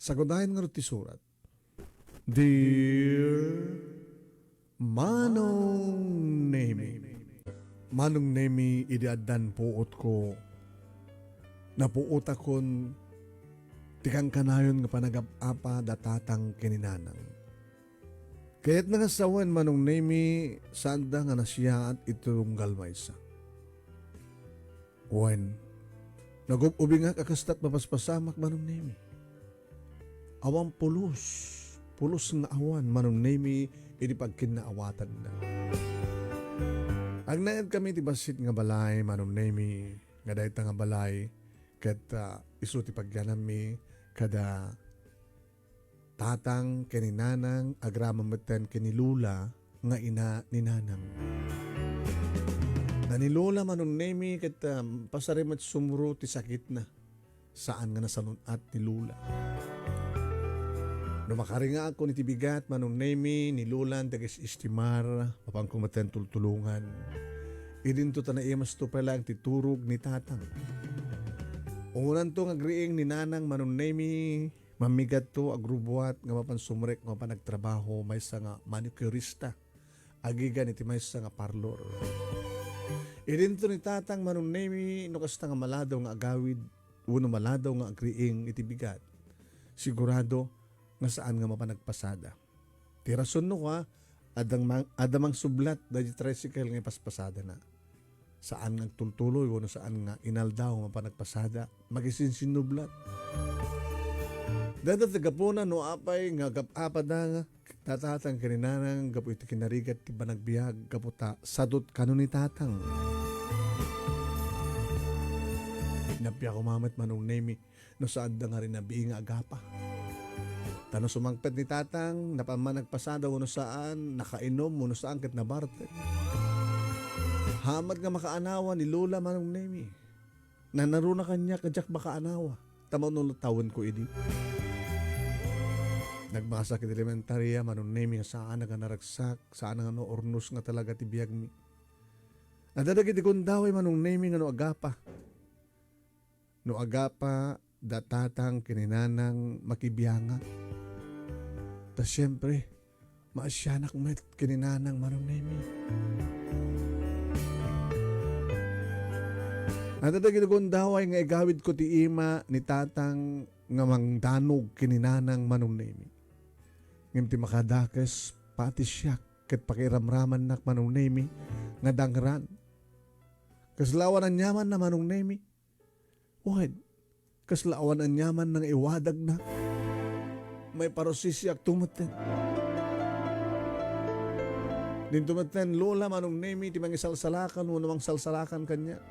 Sagudahin nga ti surat. Dear Manong Nemi, Manong Nemi, idiadan puot ko. Napuot akon tikang kanayon nga panagap-apa datatang kininanang. Kaya't nangasawan Manong Nemi, sanda nga nasya at itulunggal maysa. When nagup-ubi nga kakastat mapaspasamak Manong Nemi. Awang pulos nga awan Manong Nemi, ini pagkinaawatan na. Ang naed kami ti basit nga balay Manong Nemi, nga dayta nga balay, ket isu ti pagyanam mi, kada tatang kininanang agramameten kinilula nga ina ni nanang. Nanilula Manong Nemi, ket pasarimat sumuro ti sakit na, saan nga nasanunat ni Lula. Numakari nga ako ni tibigat Manong Nemi, nilulan tagas istimar, mapangkumaten tultulungan. Idin to tanaimas to pala ang titurog ni tatang. Ungunan to agriing ni nanang Manong Nemi, mamigat to agrubuat nga mapansumrek nga mapanagtrabaho may sa nga manicurista. Agigan iti may sa nga parlor. Idin to ni tatang Manong Nemi, nukasta nga maladaw nga agawid, uno maladaw nga agriing iti bigat. Sigurado, nga saan nga mapanagpasada. Tirason no ka, adamang sublat da di tricycle nga paspasada na. Saan nga tultuloy, wano saan nga inaldaw mapanagpasada, magisinsinublat. Dada tagapuna no apay nga gapapa da nga, tatatang kininanang gapu iti kinarigat ti banagbiag gaputa sadot kano ni tatang. Napya ko mamat Manong Nemi, no saan da nga rin nabi nga agapa. Tano sumangpet ni tatang, napaman nagpasada uno saan, nakainom uno saan ket nabarte. Hamad nga makaanawa ni Lola Manong Nemi. Nanaro na kanya kadyak makaanawa. Tamaw nung tawon ko idi. Nagbasa kit elementarya Manong Nemi nga saan nga naragsak, saan nga no ornos nga talaga ti biag mi. Nadadagit ikundaway Manong Nemi nga no agapa. No agapa, datatang kininanang makibiyanga. Ta siyempre, maasyanak met kininanang Manong Nemi. Nadadagit ikundaway nga igawid ko ti ima ni tatang nga mangdanog kininanang Manong Nemi. Ngem ti makadakes pati siyak ket pakiramraman nak Manong Nemi nga dangran. Kaslawan ang yaman na Manong Nemi. Wad, kaslawan ang yaman ng iwadag na. May parosisyak tumaten. Din tumaten, Lola Manong Nemi, ti mangisalsalakan, unamang salsalakan kanya.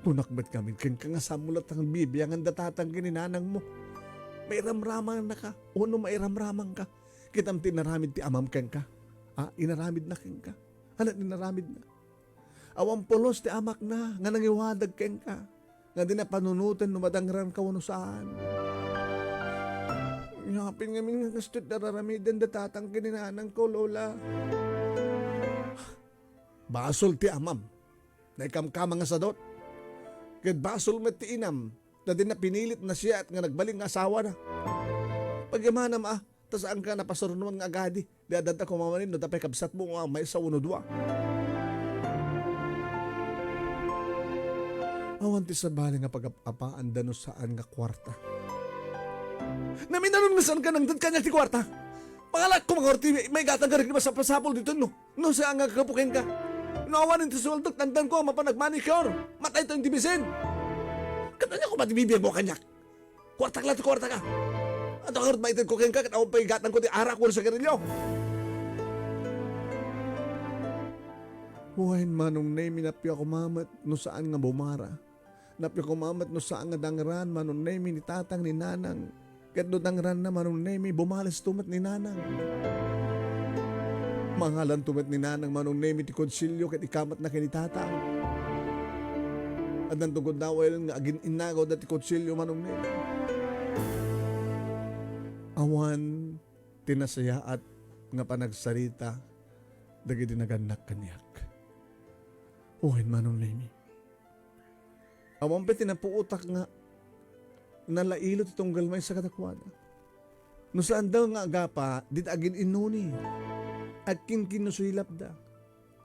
Punakbat kami, kang kangasamulat ang bibiyangan datatang kininanang mo. May ramramang na ka, uno may ramramang ka. Kitam tinaramid ti amam keng ka. Inaramid na keng ka. Hanat inaramid na. Awang polos ti amak na, nga nangiwadag keng ka. Nga di na panunutan, numadangran ka wano saan. Yapin nga mga kastot nararamidan datatang kininanang ko, Lola. Basol ti amam, na ikamkama nga sadot. Kaya basol met ti inam, na din na pinilit na siya at nga nagbaling nga asawa na. Pagyamanam tasaan ka napasurnuan nga agadi, di adada ko mamanin, no tapay kabsat mo nga may sa unodwa. Awan ti sabali nga pag-apaan dano saan nga kwarta. Naminanon nga saan ka nang kanya ti kwarta. Pangalak ko mga orti, may gatang ka rin sa pasapol dito no. No saan nga kapukin ka. Inawanin ti suwaldok, tandan ko mapanag-manicure. Matay ito yung dibisin. Katanya ko matibibiyag mo kanyak. Kwarta ka lang ti kwarta ka. At ako maitin ko keng ka, kat ako pa gatang ko ti arak ko sa karilyo. Huwain Manong Nemi, napya ko mamat no saan nga bumara. Napya ko mamat no saan nga dangran Manong Nemi ni tatang ni nanang. Kat do dangran na Manong Nemi, bumalas tumat ni nanang. Mangalan tumat ni nanang Manong Nemi ti konsilyo kat ikamat na kini tatang. At nantungkod na well nga agin inagaw dati konsilyo Manong Nemi. Awan tinasaya at nga panagsarita dagiti naganak kanyak. Uhin Manong Nemi. Awan pa tinapuutak nga nalailot itong galmay sa kadakwada. No saan daw nga agapa, dit agin inuni. Akin kinusulap da.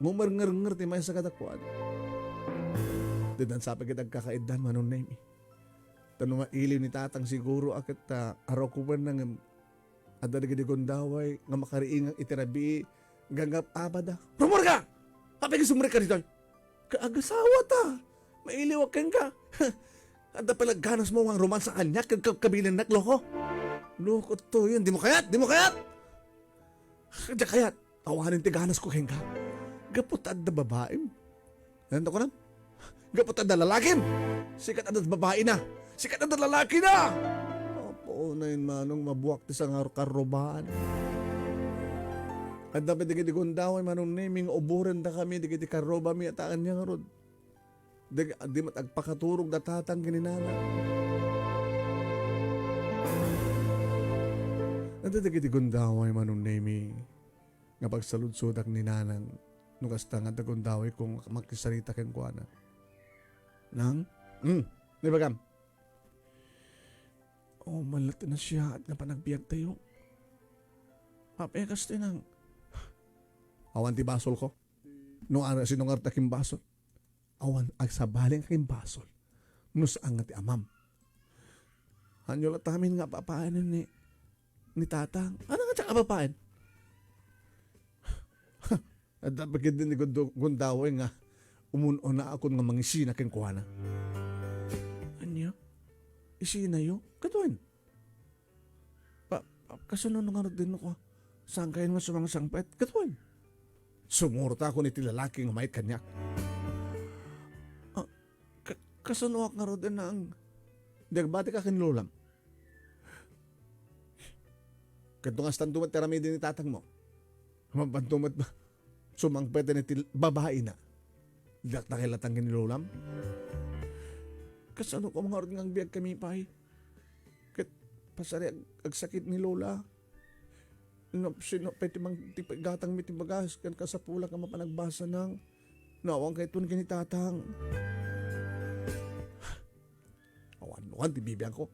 Ngumarngar-ngar ti may sa kadakwada. Didan sa pagkitag kakaidan manon na imi. Tanong mailiw ni tatang siguro akit araw ko ba nang adadagadi kondaway nga makariing ang itirabi gangap abada. Rumor ka! Kapag sumri ka dito. Kaagasawa ta. Mailiw akin ka. Ada pala ganas mo ang roman sa kanya kabilin nakloko. Loko to yun. Di mo kayat! Di mo kayat! Di kayat. Tawanin ti ganas ko keng ka. Gaputad na babae. Nandito ko na. Gaputad na lalakim. Sikat na babae na. Sikat na lalaki na. Opo na yun manong mabuwak ti sa karubaan. At dapat di gundaway manong naming uburan na kami di karoba mi ataan niya nga rod. Di matagpakaturog na tatang gininala. At di gundaway manong naming nga pagsalud-sudak ni nanang nung kasta nga dagundaway kung makisarita keng kuana. Nang? Di ba kam? Oh, malat na siya at napanagbiag tayo. Papekas din ang awan ti basol ko. Nung sinungar taking basol. Awan ag sabaling kaking basol. No saan nga ti amam. Hanyo lang tamin nga papaanin ni tatang. Ano nga tsaka papain? At dapat din ni gundaway nga umuno na ako nga mangisina keng kuhana. Anya? Isina yo? Katuin. Kasunod nga din ako. Saan kayo nga sumang sangpet? Katuin. Sumurta ako ni tilalaki nga mait kanyak. Kasunod nga rin na ang dagbati ka kinlulam. Kadungas tantumat terami din ni tatang mo. Mabantumat ba? Sumangpet na babae na. Dak na kilatang kinilulam. Kasano ko mga rin ang biyag kami pa Kat pasari ag sakit ni Lola. Sino pwede mang gatang mitibagas kan kasapula ka mapanagbasa ng nawang kay tun kinitatang. Awan tibibiyang ko.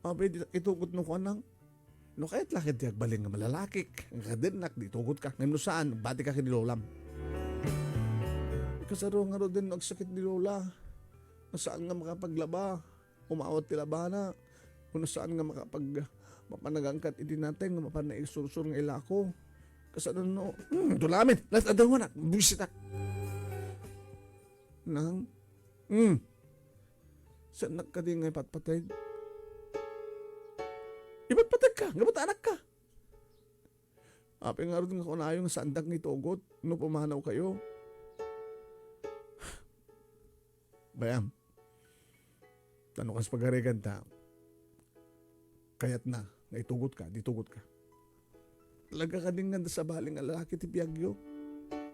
Pwede itugot no ko anang. No kahit lakit di agbaling nga malalakik. Ang kadinak di tugot ka. Ngayon saan bati ka kinilulam. Kasaro nga ro din nagsakit ni Lola. Nasaan nga makapaglaba. Umawat ti labana. Kung nasaan nga mapanagangkat iti natin nga mapanaisurusur nga ilako. Kasano no. Dulamin. Latadaw mo na. Bisita. Nang. Saan nagkadi nga ipatpatay? Ipatpatay ka. Ngabat anak ka. Api nga rin nga kunayong sa andak ni Togot. No pumanaw kayo. Bayam. Tanong kas pagarigan ta. Kayat na. Naitugot ka. Ditugot ka. Talaga ka din nga sa baling lalaki ti Piagyo.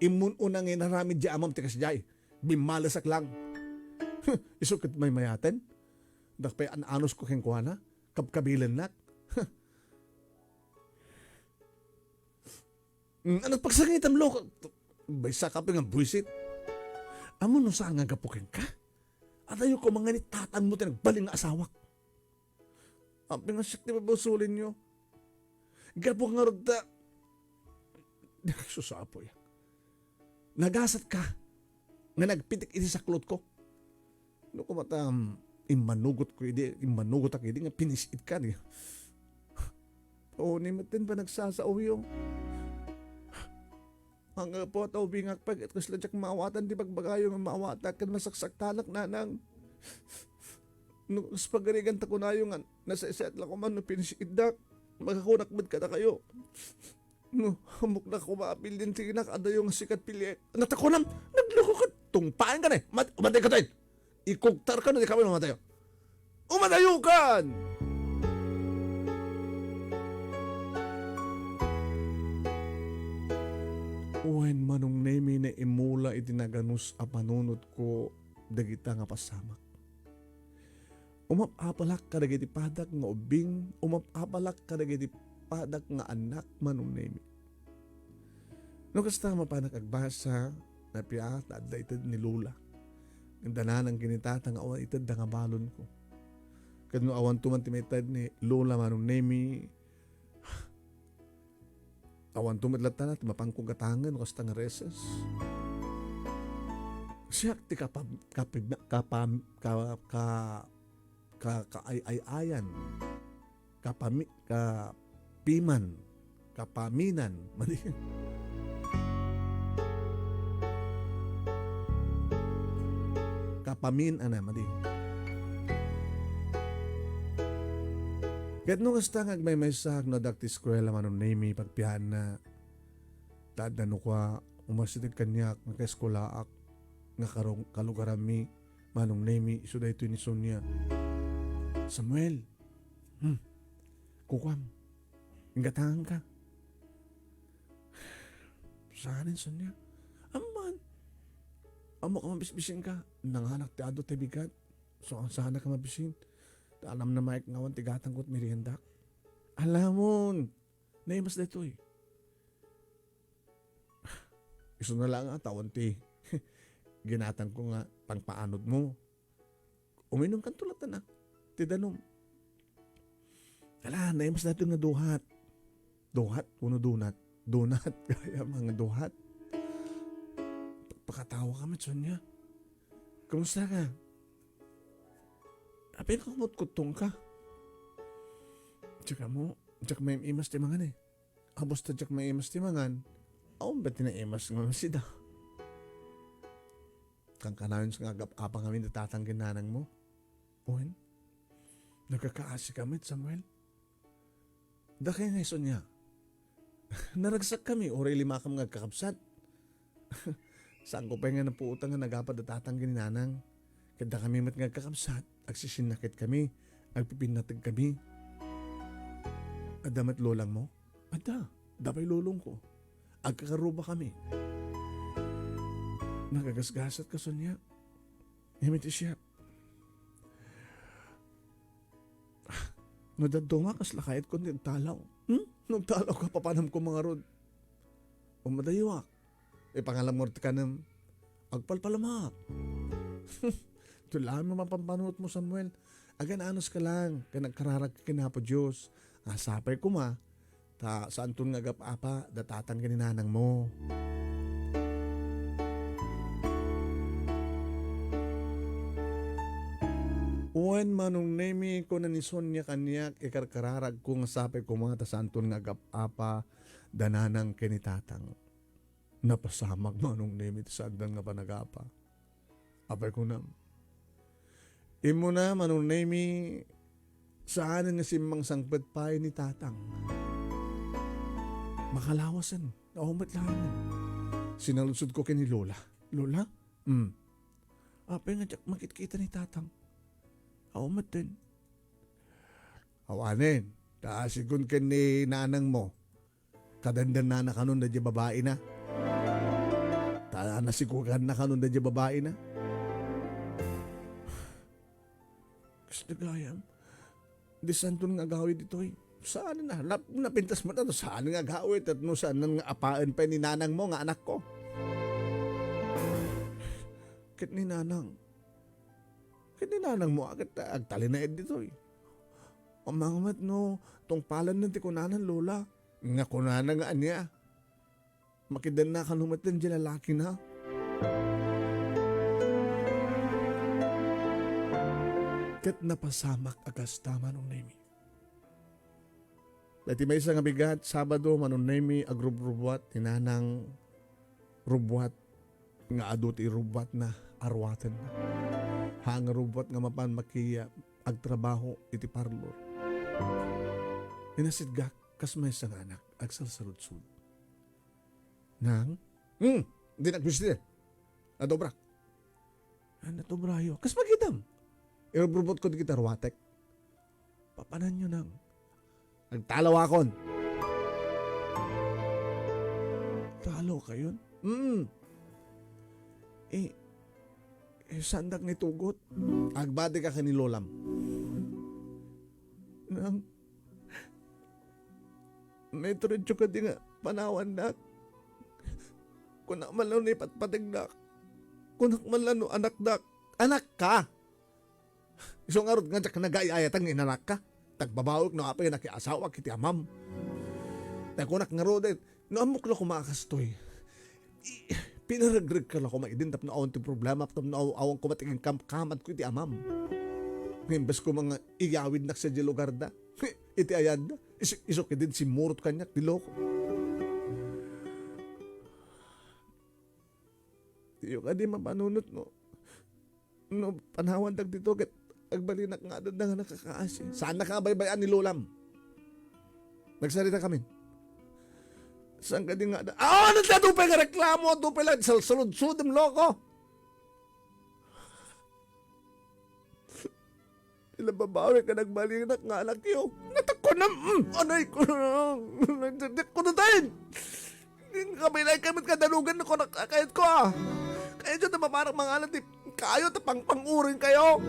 Imun unang inaramid di amam tikas jay. Bimalasak lang. Isukit may mayaten. Dakpay anos ko keng kuhana. Kapkabilan nak. Ano pagsangitam lo? Baysa ka pa nga buisit. Amo no saan nga gapukin ka? At ayo ko mga nitatan mo tinagbaling nga asawak. Ang pingasyak di mabusulin nyo. Gapok nga roda. Susapo yan. Nagasat ka. Nga nagpitik iti sa klot ko. No kumatam, imanugot ko hindi, imanugot ako hindi nga pinisit ka niya. Oo, ni matin pa nagsasao yung. Ang po at bingak pag at kasladyak maawatan di pagbagayo nga maawatan kan masaksak talak na nang. No, sa pagarigan ta ko na yung nasa iset lang ko man no pinisidak. Magkakunak bad ka na kayo. No, hamok na kumapil din tinak ada yung sikat pili. Natakunam, nagloko ka. Tungpain ka na eh. Umatay ka tayo. Ikuktar ka na di kami umatayo. Umatayo ka! Uwen manong nemi na imula itinaganus a panunod ko dagita nga pasamak. Umapapalak ka dagiti padak nga ubing, umapapalak ka dagiti padak nga anak manong nemi. No kasta mapanak agbasa na piat na itad ni Lula. Ang dananang kinitata nga awan itad nga balon ko. Kano awan tuman timetad ni Lola manong nemi. Awan tumat latala mapangkong katangan o kastang reses. Siya ti kaay-ayan, kapiman, kapaminan, mali. Kapamin ana mali. Ket nung astangag may sahag na dakti eskwela manon nemi pagpihan na tadano kwa umasitig kanyak nga eskwelaak nga karong kalugarami manong nemi iso dayto ni Sonia. Samuel, kukwam, inggatangan ka. Saanin Sonia? Aman, amo ka mabisbisin ka. Nanganak ti ado ti bigat. So ang sana ka mabisin. Alam na Mike ngawan tigatang ko't merienda. Alamon, naimas na ito eh. Iso na lang tawan ti. Ginatang ko nga pangpaanod mo. Uminom kan tulatan na. Tidanom. Ala, naimas na ito nga duhat. Duhat? Uno donut. Donut. Kaya mga duhat. Pagkatawa kami, Sonia. Kumusta ka? Apin ka kumot-kutong ka. Tsaka mo, tsaka may imas timangan eh. Abos ta tsaka may imas timangan, aon ba tinaimas nga masida? Kang kanawin sa ngagap-apa kami natatanggin nanang mo. Uwin, nagkakaasi kami, Samuel. Dakay nga iso niya. Naragsak kami, oray lima kami ngagkakapsat. Saan ko pa nga napuutang nga nagapad natatanggin nanang. Kada kami mat ngagkakapsat, agsisinakit kami, agpipinatag kami. Adamat lolang mo? Ada, dabay lolong ko. Agkakaruba kami. Nagagasgasat ka, Sonia. Himiti siya. Nadadunga kas lakayat ko nagtalaw. Nagtalaw ka papanam ko mga rod. Umadayawak. Pangalamort ka ng agpalpalamak. Tulaan mo mapampanot mo, Samuel. Agan anos ka lang. Kaya nagkararag ka kinapo Diyos. Asapay ko ma. Saan tun nga gap-apa, datatan ka ni nanang mo. Uwan manong nemi ko na ni Sonia kanyak, ikarkararag ko nga sapay ko mga saan tun nga gap-apa, dananang kinitatang. Napasamag manong nemi saan nga panagapa. Apay ko na. Imo na manong nemi saan nga simang sangpet pa ni tatang. Makalawasan, naumat lang. Sinalusod ko kay ni Lola. Lola? Apay nga makikita ni tatang. Aumat din. Awanin, taasigon ka ni nanang mo. Kadandan na kanon na di babae na. Nasiguran na kanon na di babae na. Gusto gayam. Di santun nga gawid ito eh. Saan na? Napintas mo na to. Saan nga gawid? At no saan nga apaan pa ni nanang mo nga anak ko? Kit ni nanang. Kit ni nanang mo. Agtali na ed dito eh. Umangamat no. Tong palan ng tikunanan lola. Nga kunana nga anya. Makidan na kanumatan dyan lalaki na. Kat napasamak agas tama nung nemi. Dati may isang abigat, Sabado manong nemi agrubrubuat, tinanang rubuat, nga adot irubuat na arwatan na. Hang rubuat nga mapan makiya, agtrabaho iti parlor. Inasidgak, kas may isang anak, agsalsaludsud. Nang? Hindi nagbisita. Nadobrak. Nadobrayo. Kas magidam. Irubrubot ko di kita ruwatek. Papanan nyo nang. Nagtalaw akon. Talo kayon? Sandak ni tugot. Agbadi ka kanilolam. Nang. May turidyo ka di nga panawan na. Kunak man lang ni patpatigdak. Kunak man lang no anak dak. Anak ka! Iso nga rod nga tsak nagayayatan ng inanak ka. Tagbabawag no apay nakiasawa kiti amam. Takunak nga rod no amok lang kumakastoy. Pinaragrag ka lang kumaidin tap na awan ti problema tap na awan kumatingin kamat ko iti amam. Ngimbas ko mga iyawid nak sa lugar da. Iti ayad da. Isok din si Murot kanyak diloko. Tiyo ka di mapanunot no. No panawan dag dito ket agbalinak nga da nga nakakaasi. Saan nakabaybayan ni Lolam? Nagsarita kami. Saan ka di nga da? Nagtatupay nga reklamo. Tupay lang. Salud-sud ang loko. Ilang babawi ka nagbalinak nga anak yun. Natak ko na. Anay ko na. Nagdadik ko na tayo. Kabilay kami kadalugan na ko nakakayat ko Kaya dyan na parang mga alat. Kayo pang-uring kayo.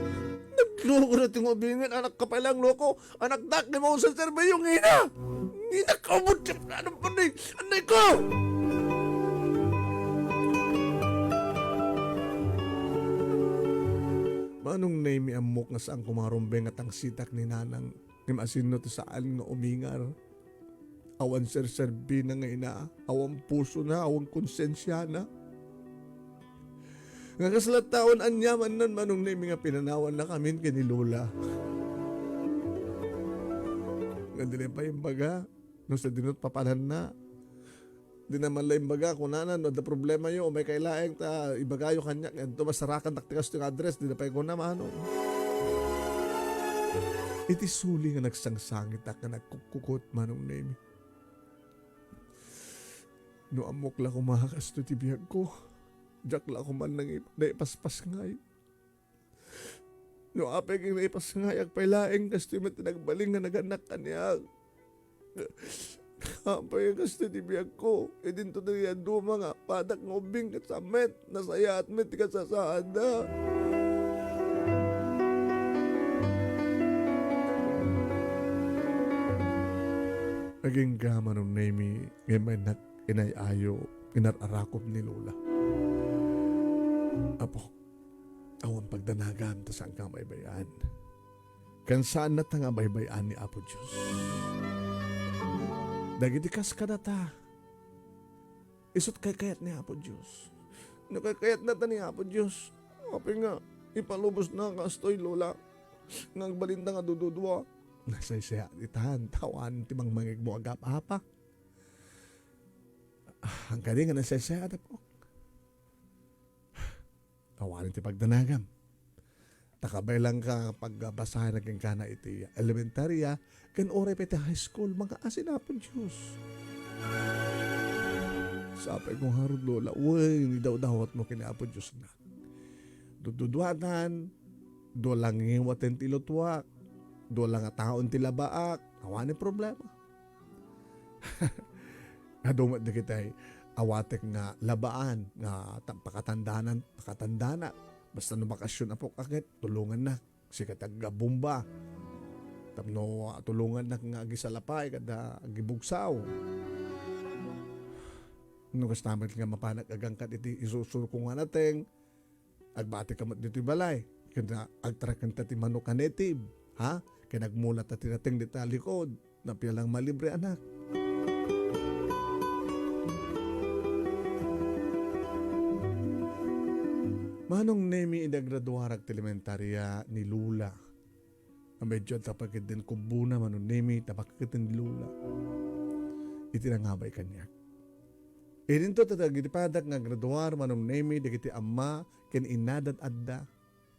Nagloko na tingobingin. Anak ka palang loko. Anak dak ni mo sa survey yung ina. Ina ka mo. Ano pa na anay ko. Manong name amok nga saan kumarumbeng at ang sitak ni nanang ni masino to sa aling nga umingar. Awan serserbi na nga ina. Awan puso na. Awan konsensya na. Nga kasalat taon anyaman nan manong name nga pinanawan na kami kini Lola. Nga din pa yung baga. No sa dinot papanan na. Di naman lang yung baga kung nanan. No da problema yun. O may kailaeng ta ibagayo kanya. Ito masarakan taktikas yung address. Di na pa yung naman. Iti suli nga nagsangsangit at nga nagkukukot manong name. No amok lang kumakas to tibiyag ko. Diyak lang kuman nang naipaspas ngay. No apay kong naipas ngay ag pailaeng kasto yung tinagbaling nga naganak kanya. Apay kasto tibiyag ko. E din to na yan duma nga padak ngobing kat sa met. Nasaya at met ka sa saada. Naging gama nung name ngayon na inayayo inararakop ni Lola. Apo, awan pagdanagan ta saan ka baybayan. Kan saan na ta nga baybayan ni Apo Diyos. Dagitikas ka na ta. Isot kay kayat ni Apo Diyos. Nakakayat na ta ni Apo Diyos. Api nga, ipalubos na kastoy Lola. Ngang balinda nga dududwa. Nasaysaya itahan, tawan timang mangig mo agap apa. Ang kadi nga nasaysaya na po. Kawalan ti pagdanagam. Takabay lang ka pagbasahan naging kana iti elementarya kan oray pati high school mga asin na po Diyos. Sapay kong harod Lola, uy, hindi daw-dawat mo kina po Diyos na. Dududwatan, do lang iwaten tilotwak, do lang taon tilabaak, awan problema. Adumat na kita awatek nga labaan nga pakatandana basta no bakasyon na po kakit tulungan na si katagabumba tapno tulungan na nga gisalapay kada gibugsaw no kastamat nga mapanak agang kat iti isusur ko nga nateng agbati kamat dito balay kada agtrakan tati manok kanetib ha kaya nagmulat at tinateng dita likod na pilang malibre anak. Manong nemi idagraduarag elementarya ni Lula. Medyo tapagid din kubuna manong nemi tapagid ni Lula. Itinangabay kanya. Idinto tatagid padak nga graduar manong nemi dagiti amma ken inadad adda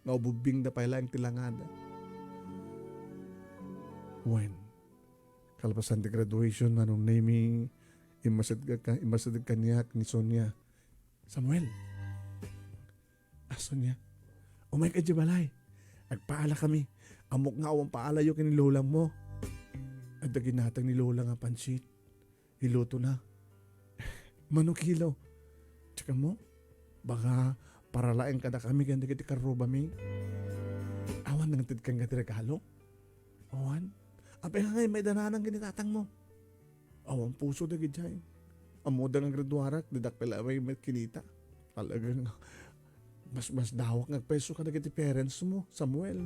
nga ububing da payla ang tilangada. When kalpasan di graduation manong nemi imasid kanyak ni Sonia. Samuel. Aso niya, umay ka balay. Agpaala kami. Amok nga awang paalayo kini Lola mo. At ginatang ni Lola nga pansit. Iluto na. Manukilo. Tsaka mo, baka paralain ka na kami ganda kiti karoba mi. Awan nang tid kang regalo. Awan. Apay nga may dananang ginitatang mo. Awan puso na gidjay. Amoda nga graduarak, didak pala may kinita. Talagang mas dawak nagpeso ka na kiti parents mo, Samuel.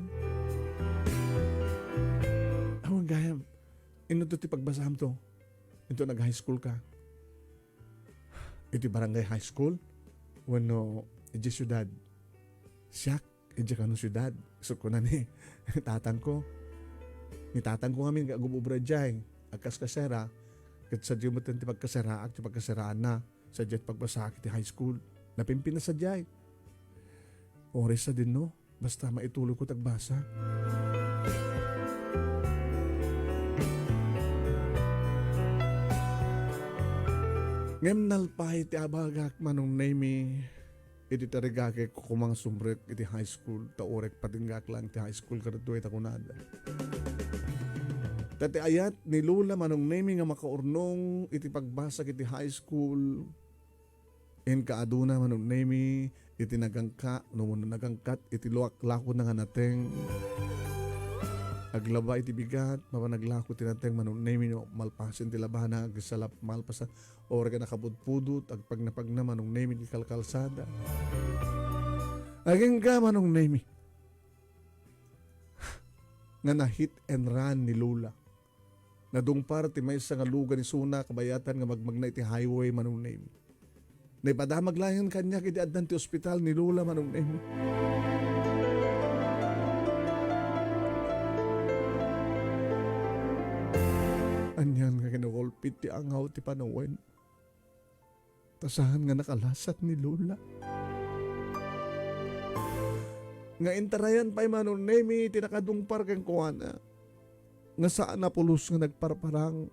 Awang gayam, ino to ti pagbasam to. Ito nag-high school ka. Iti barangay high school. Wano, iti syudad. Siyak, iti kano syudad. So ko na ni tatang ko. Ni tatang ko kami gagububra dyan. Agkas kasera. Kat sa diyo mo ti pagkasera. At pagkasaraan na. Sa dyan pagbasa iti high school. Napimpin na sa dyan. Oras sa din no. Basta maituloy ko tagbasa. Ngem nalpay ti abagak manong name iti tarigake ko kumang sumrek iti high school taorek patinggak lang ti high school karatuay takunada. Tati ayat ni Lula manong name nga makaurnong iti pagbasa iti high school en kaaduna manong name iti nagangka no nagangkat iti luak-lako na nga nateng aglaba iti bigat mapanaglako tinateng manong name no malpasin ti labana agsalap malpasan or ka nakabudpudot agpag na manong name iti kalkalsada aging ka manong name nga na hit and run ni Lula na dungpar ti may nga lugar ni Suna kabayatan nga magmag na iti highway manong name na ipadamag lang kanya kiti addan ti ospital ni Lula manong name. Anyan nga kinawalpit ti angaw ti panawen. Tasahan nga nakalasat ni Lula. Nga intarayan pa'y manong nemi tinakadungpar kang kuwana. Nga saan na pulos nga nagparparang.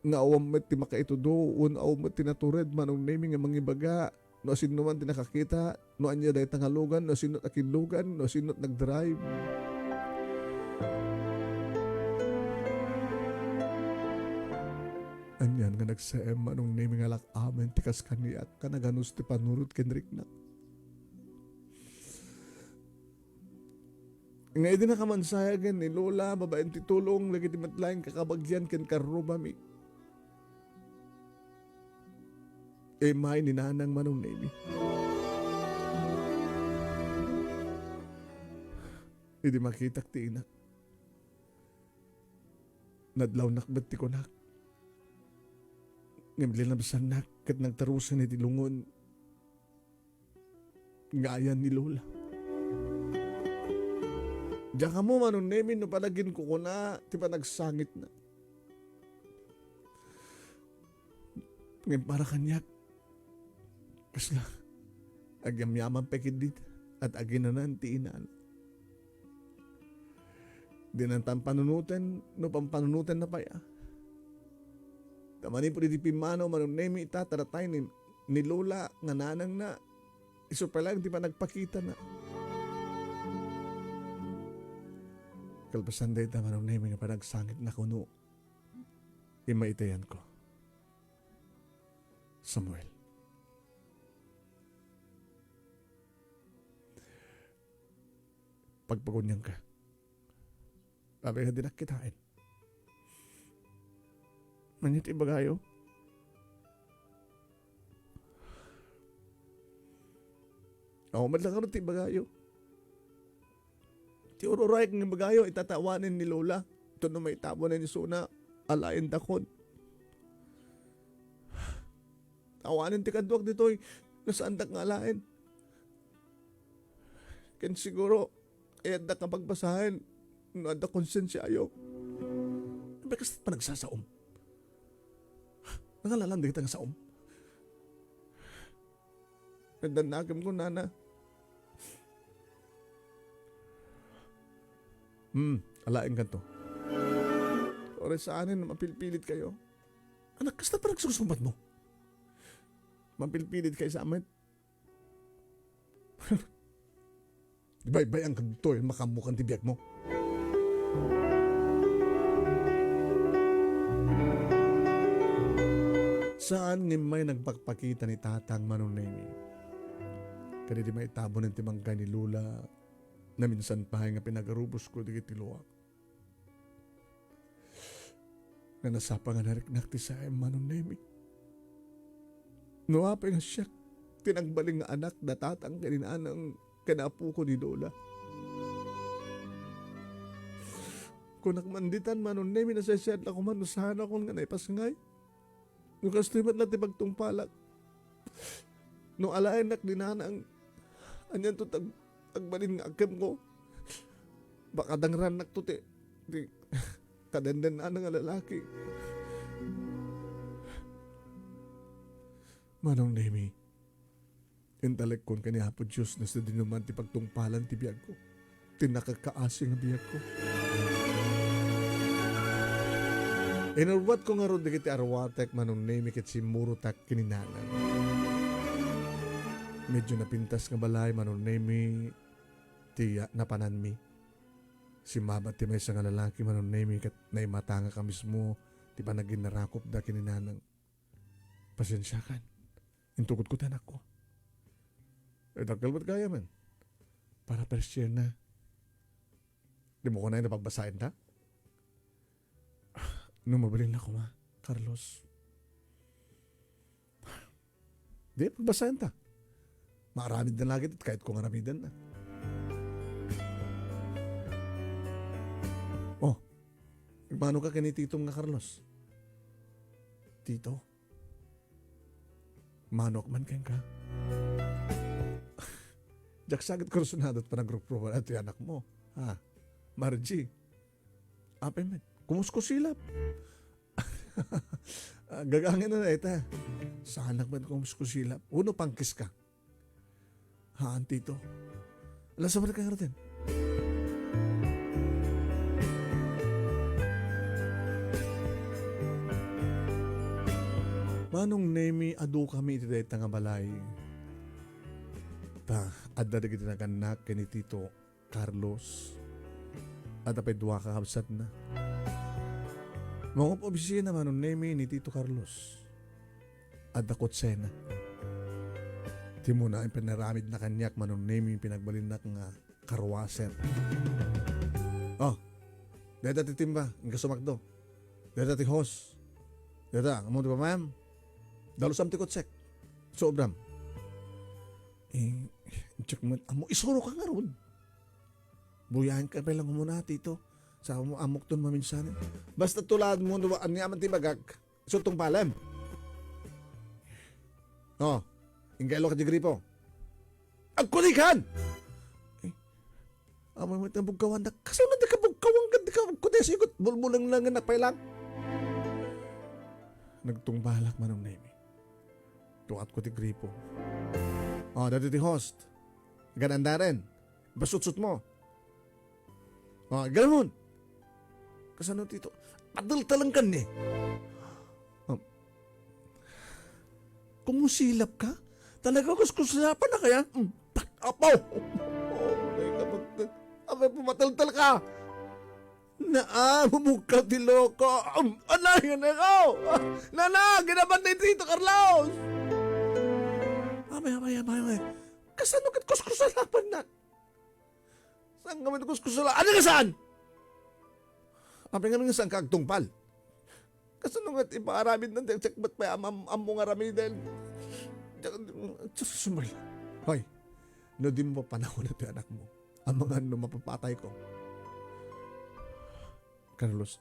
Nga awam met ti makaitudo. Awam met tinatured manong nemi nga mangibaga. No sino man tinakakita. No anya dahi tangalugan. No sino nakilugan. No sino nagdrive. Anyan nga nagsaem manong name nga lakamen tikas kaniyat kanaganus ti panurut kenrik na. Nga idi na kamansayagan ni Lola babaen ti tulong lagi ti matlaing kakabagyan ken karubami. May ni nanang manong name. Idi makitak ti inak. Nadlaw nakbat ti kunak. Ngayon nabasan na kat nagtarusan iti lungon. Ngayan ni Lola. Diyan ka mo manong nemin no palagin ko na ti pa nagsangit na. Ngayon para kanyak. Kasi nga agyamyaman pekid dit at aginanan ti inan. Dinantan panunutan no pampanunutan na pa ya. Tamanin po di pimano manong nemi ita taratay ni Lola nga nanang na iso pa lang di pa nagpakita na. Kalpasan day ta manong nemi nga panagsangit na kuno. Imaitayan ko. Samuel. Pagpagunyan ka. Abay nga dinakitain. Manit ibagayo. Ako madlang ti ibagayo. Ti ururay kong ibagayo itatawanin ni Lola. Ito na may tabo na ni Suna. Alain dakon. Tawanin ti kadwag dito'y nasaan dak nga alain. Ken siguro ayad da kapagbasahin. Naada konsensya ayo. Bakas pa nagsasaom. Nangalalang di kita nga saom. Nandanagam ko, nana. Alaing ka to. Oras sa anin, mapilpilit kayo. Anak, kasta pa nagsusumbat mo? Mapilpilit kayo sa amin. Ibay-bay ang kanto, makamukan tibiyag mo. Saan nga may nagpakpakita ni tatang manong nemi? Kaya di may tabo ng timangkay ni Lula na minsan pa nga pinagarubos ko di kitiluak. Na nasapa nga nariknak ti sa manong nemi. Nuapay nga siya tinagbaling nga anak datatang kaninanang kanapu ko ni Lola. Kung nakmanditan manon na minasasad ako manusahan ako nga naipasngay. Nung kastuimat natin pagtungpalak. Nung alain nak dinanang anyan to tagbalin nga agam ko. Baka dangran nak to ti kadandan na nga lalaki. Manong Nemi, intalek kon kaniya po Diyos na sa dinuman ti pagtungpalan ti biyag ko. Tinakakaasing ang biyag ko. Inarwat ko nga ron di kiti arwatek Manong Nemi ket si murutak kininanan. Medyo napintas nga balay Manong Nemi ti napananmi. Si mabat ti may nga lalaki Manong Nemi ket naimatanga ka mismo ti panagin narakop da kininanang. Pasensya kan. Intukod ko tanak ko. Dagkal ba't kaya man? Para persyen na. Di mo ko na yung napagbasahin ta? Nung mabalin na ko ma, Carlos. Di, pagbasahin ta. Maaramid na lagi at kahit kung aramidan na. Oh, paano ka kinititong nga Carlos? Tito? Manok man keng ka. Jak sagit ko sunadot pa nag-group at anak mo. Ha? Margie. Apay man. Kumusko silap. Gagangin na ita. Sa anak man kumusko silap. Uno pangkis ka. Haan tito. Alas sa ka natin. Manong Nemi adu kami iti dayta nga balay. Ta adda dagiti naganak ken Tito Carlos. Adda pay duwa ka kabsat na. Mga opisina Manong Nemi ni Tito Carlos. Adda kotsena. Ti mo na ang pinaramid na kanyak Manong Nemi pinagbalinak nga karwaser. Oh, dada ti timba, ang kasumakdo. Dada ti host. Dada, amo di ba ma'am? Dalo sam ti kotsek. Sobram. Check mo, amo isuro ka nga ron. Buyahan ka pa lang muna tito. Sa mo amok ton maminsan. Basta tulad mo duwaan niya man ti bagag. Sutong palam. Oh, ingalo ka di gripo. Agkulikan! Amo mo itang bugkawan na. Kasunod ka bugkawan ka. Di ka kudesigot. Bulbulang lang na pailang. Nagtungbalak Manong Nemi. Tukat ko ti gripo. Oh, dati ti host. Gananda rin. Basut-sut mo. Oh, ganun. Kasano tito? Adal-talang kan eh. Kumusilap ka? Talaga kuskusilapan na kaya? Apaw! Abay, pumatal-tal ka! Mumukha ti loko! Anayan na ko! Nana! Ginaban na Tito Carlos! Amay. Kasano kat kuskusalapan na? Saan kami kuskusalapan? Ano ka saan? Amay nga saan kagtungpal? Kasano nga ipaarabid ng tektek ba't pa amo nga ramidel? Sumay. Hoy, no di mo pa panahon na ito anak mo. Ang mga mapapatay ko. Carlos,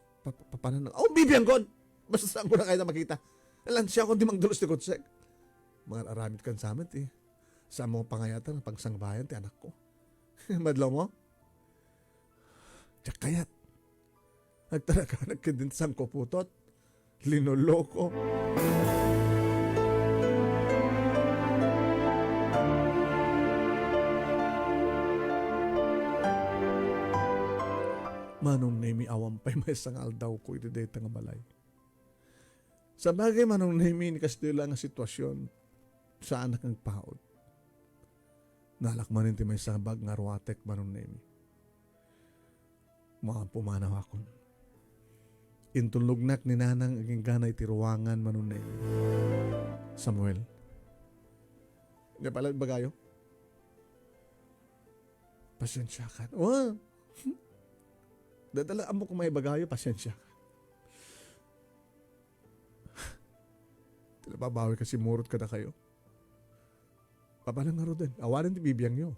paano na? Oh, bibiyang kon! Basta saan ko na kayo na makita. Alam siya kung di magdulos ni Kotsek. Mga aramid kan sa amin, sa mga pangayatan ng pagsangbayan, anak ko. Madlaw mo? Tiyak kayat. Nagtaraga, nagkindinsang ko putot. Linoloko. Manong Nemi awam pa'y may sangal daw ko iti dayta nga balay. Sa bagay Manong Nemi ni kastila nga sitwasyon sa anak ng paod. Nalakmanin ti may sabag nga ruatek Manong Nemi. Mga pumanaw akon. Intulugnak ni nanang aging ganay ti ruwangan Manong Nemi. Samuel. Hindi pala bagayo? Pasensya ka. Oh, dadala mo kung may bagayo, pasensya ka. Tinababawi kasi murot ka na kayo. Papalang nga ro din. Awarin ti bibiyang nyo.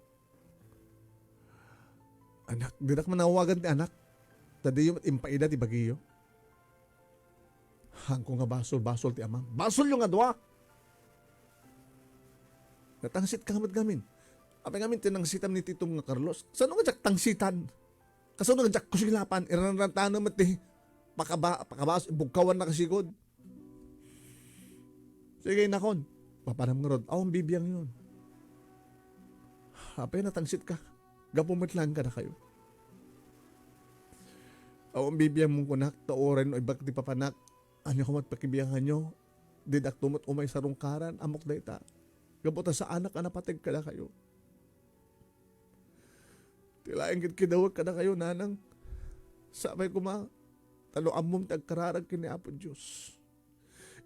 Anak, di na manawagan ti anak. Tadi yung impaida ti bagiyo. Hangko nga basol ti amam. Basol yung nga dua. Natangsit ka ngamat gamin. Apay ngamin tinangsitam ni Titong nga Carlos. Saan nga jak tangsitan? Kasano nga jak kusilapan? Iranatan naman ti pakabas, bugkawan na kasigod. Sige nakon. Papanam nga rod. Awang bibiyang yun. Apay natangsit ka. Gapumitlan ka na kayo. Awang bibiyang mong kunak. Taoren o ibag di papanak. Ano ko matpakibiyangan nyo? Didak tumot umay sa rungkaran. Amok na ita. Gabuta sa anak anapatig ka na kayo. Tilaing kidawag ka na kayo, nanang. Sabay ko taluan mong tagkararag kini Apo Diyos.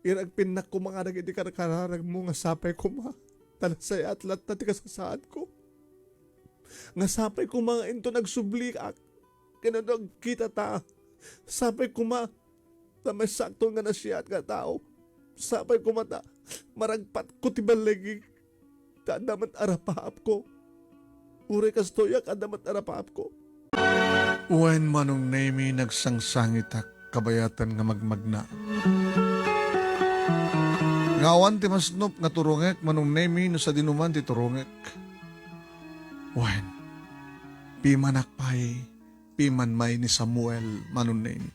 Irag pinak ko mga nagiti kararag mo nga sapay ko talasay at lat na ti kasasaad ko. Nga sapay ko into nagsubli ak. Kinadog kita ta. Sapay ko na may sakto nga na siya at nga tao. Sapay ko maragpat ko ti balegi. Tadamat arapaap ko. Uri kastoyak adamat arapaap ko. When manong nemi nagsangsangitak kabayatan nga magmagna. Ngawan ti masnop nga turungek manong nemi no sa dinuman ti turungek. When pimanakpay pimanmay ni Samuel manong nemi.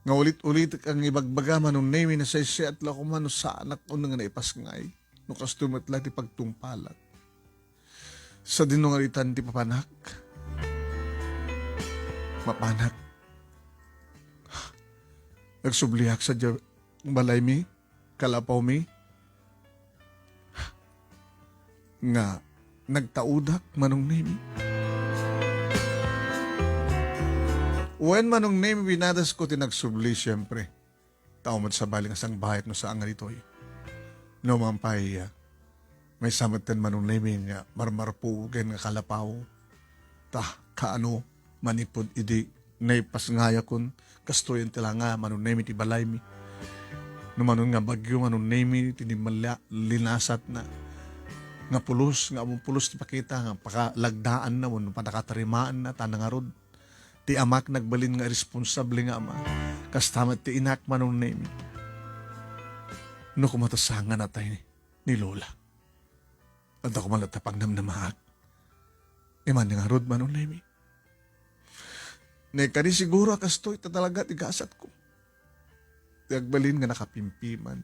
Nga ulit-ulit ang ibagbaga manong nemi na sa isya at lakuman no sa anak o nga naipasngay no kastumat lang ti pagtungpalat. Sa dinungalitan ti papanak, mapanak. Nagsubliak sa balay mi, kalapaw mi, nga nagtaudak manong nemi. When manong nemi binadas ko tinagsubli siyempre. Taumad sa baling asang bahit no sa angal ito'y. No mampay, may samatan manong nemi nga marmarpugen nga kalapaw. Kaano manipod idi naipas ngaya kun kastoyan tila nga manong nemi ti balay mi. No manong nga bagyo manong nemi tinimala linasat na nga pulos nga among pulos ti pakita nga pakalagdaan na no panakatarimaan na tanangarod. Ti amak nagbalin nga responsable nga ama. Kastamat ti inak manong nemi. No kumatasangan na tayo ni Lola. At ako malatapang namnamahat. Iman nga rod manong nemi. Nekari siguro kastoy ta talaga tigasat ko. Ti agbalin nga nakapimpiman.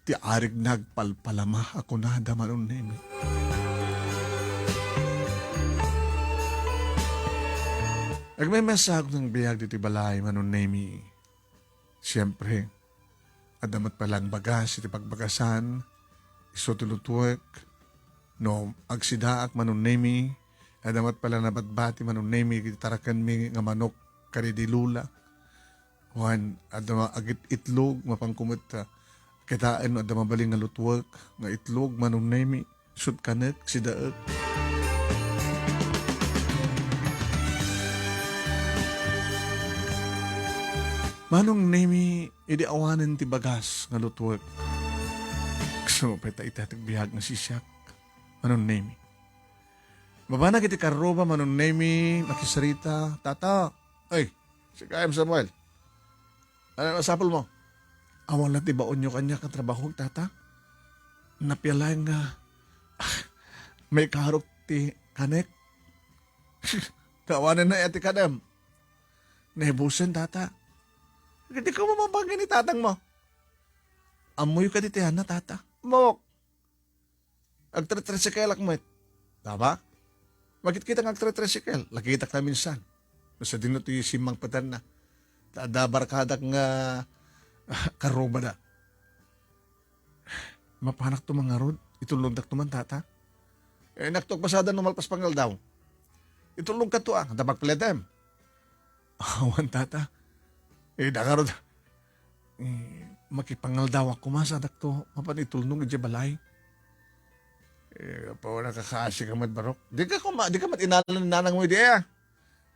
Ti arig nagpalpalama ako na da manong nemi. May mesag ng biyag diti balay manong nemi. Siyempre, adamat palang bagas iti pagbagasan, iso tulutuek, no agsidaak manong nemi, adamat pala nabatbati manong nemi, tarakan mi nga manok karidilula. Juan, adama agit itlog, mapangkumot kitaan, adama baling nga lutuek, nga itlog manong nemi, sut kanet, sidaak. Manong nemi, idi awanan ti bagas nga lutuek. So, peta itatagbihag nga sisyak. Manong nemi. Babana kiti karoba manong nemi, makisarita, tata. Ay, si Kayam Samuel. Ano masapol mo? Awal na ti baon nyo kanya katrabaho, tata. Napialang nga, may karop ti kanek. Kawanan na ati kadam. Nebusen, tata. Hindi ko mamabagay ni tatang mo. Amoy ka ditihan na tata. Mok. Agtre-tricycle mo. Tama? Bakit kita agtre-tricycle? Lakitak na minsan. Basta din ito yung simang patan na. Tadabarkadak nga karoba na. Mapanak to mga rod. Itulog to man tata. Naktok pasada numalpas pangal daw. Itulog ka to Dabag pledem. Awan tata. Dakarod, makipangal daw ako masadak to, mapanitulnong iti balay. Pa nakakaasi ka mat barok. Di ka mat inalan nanang mo ideya.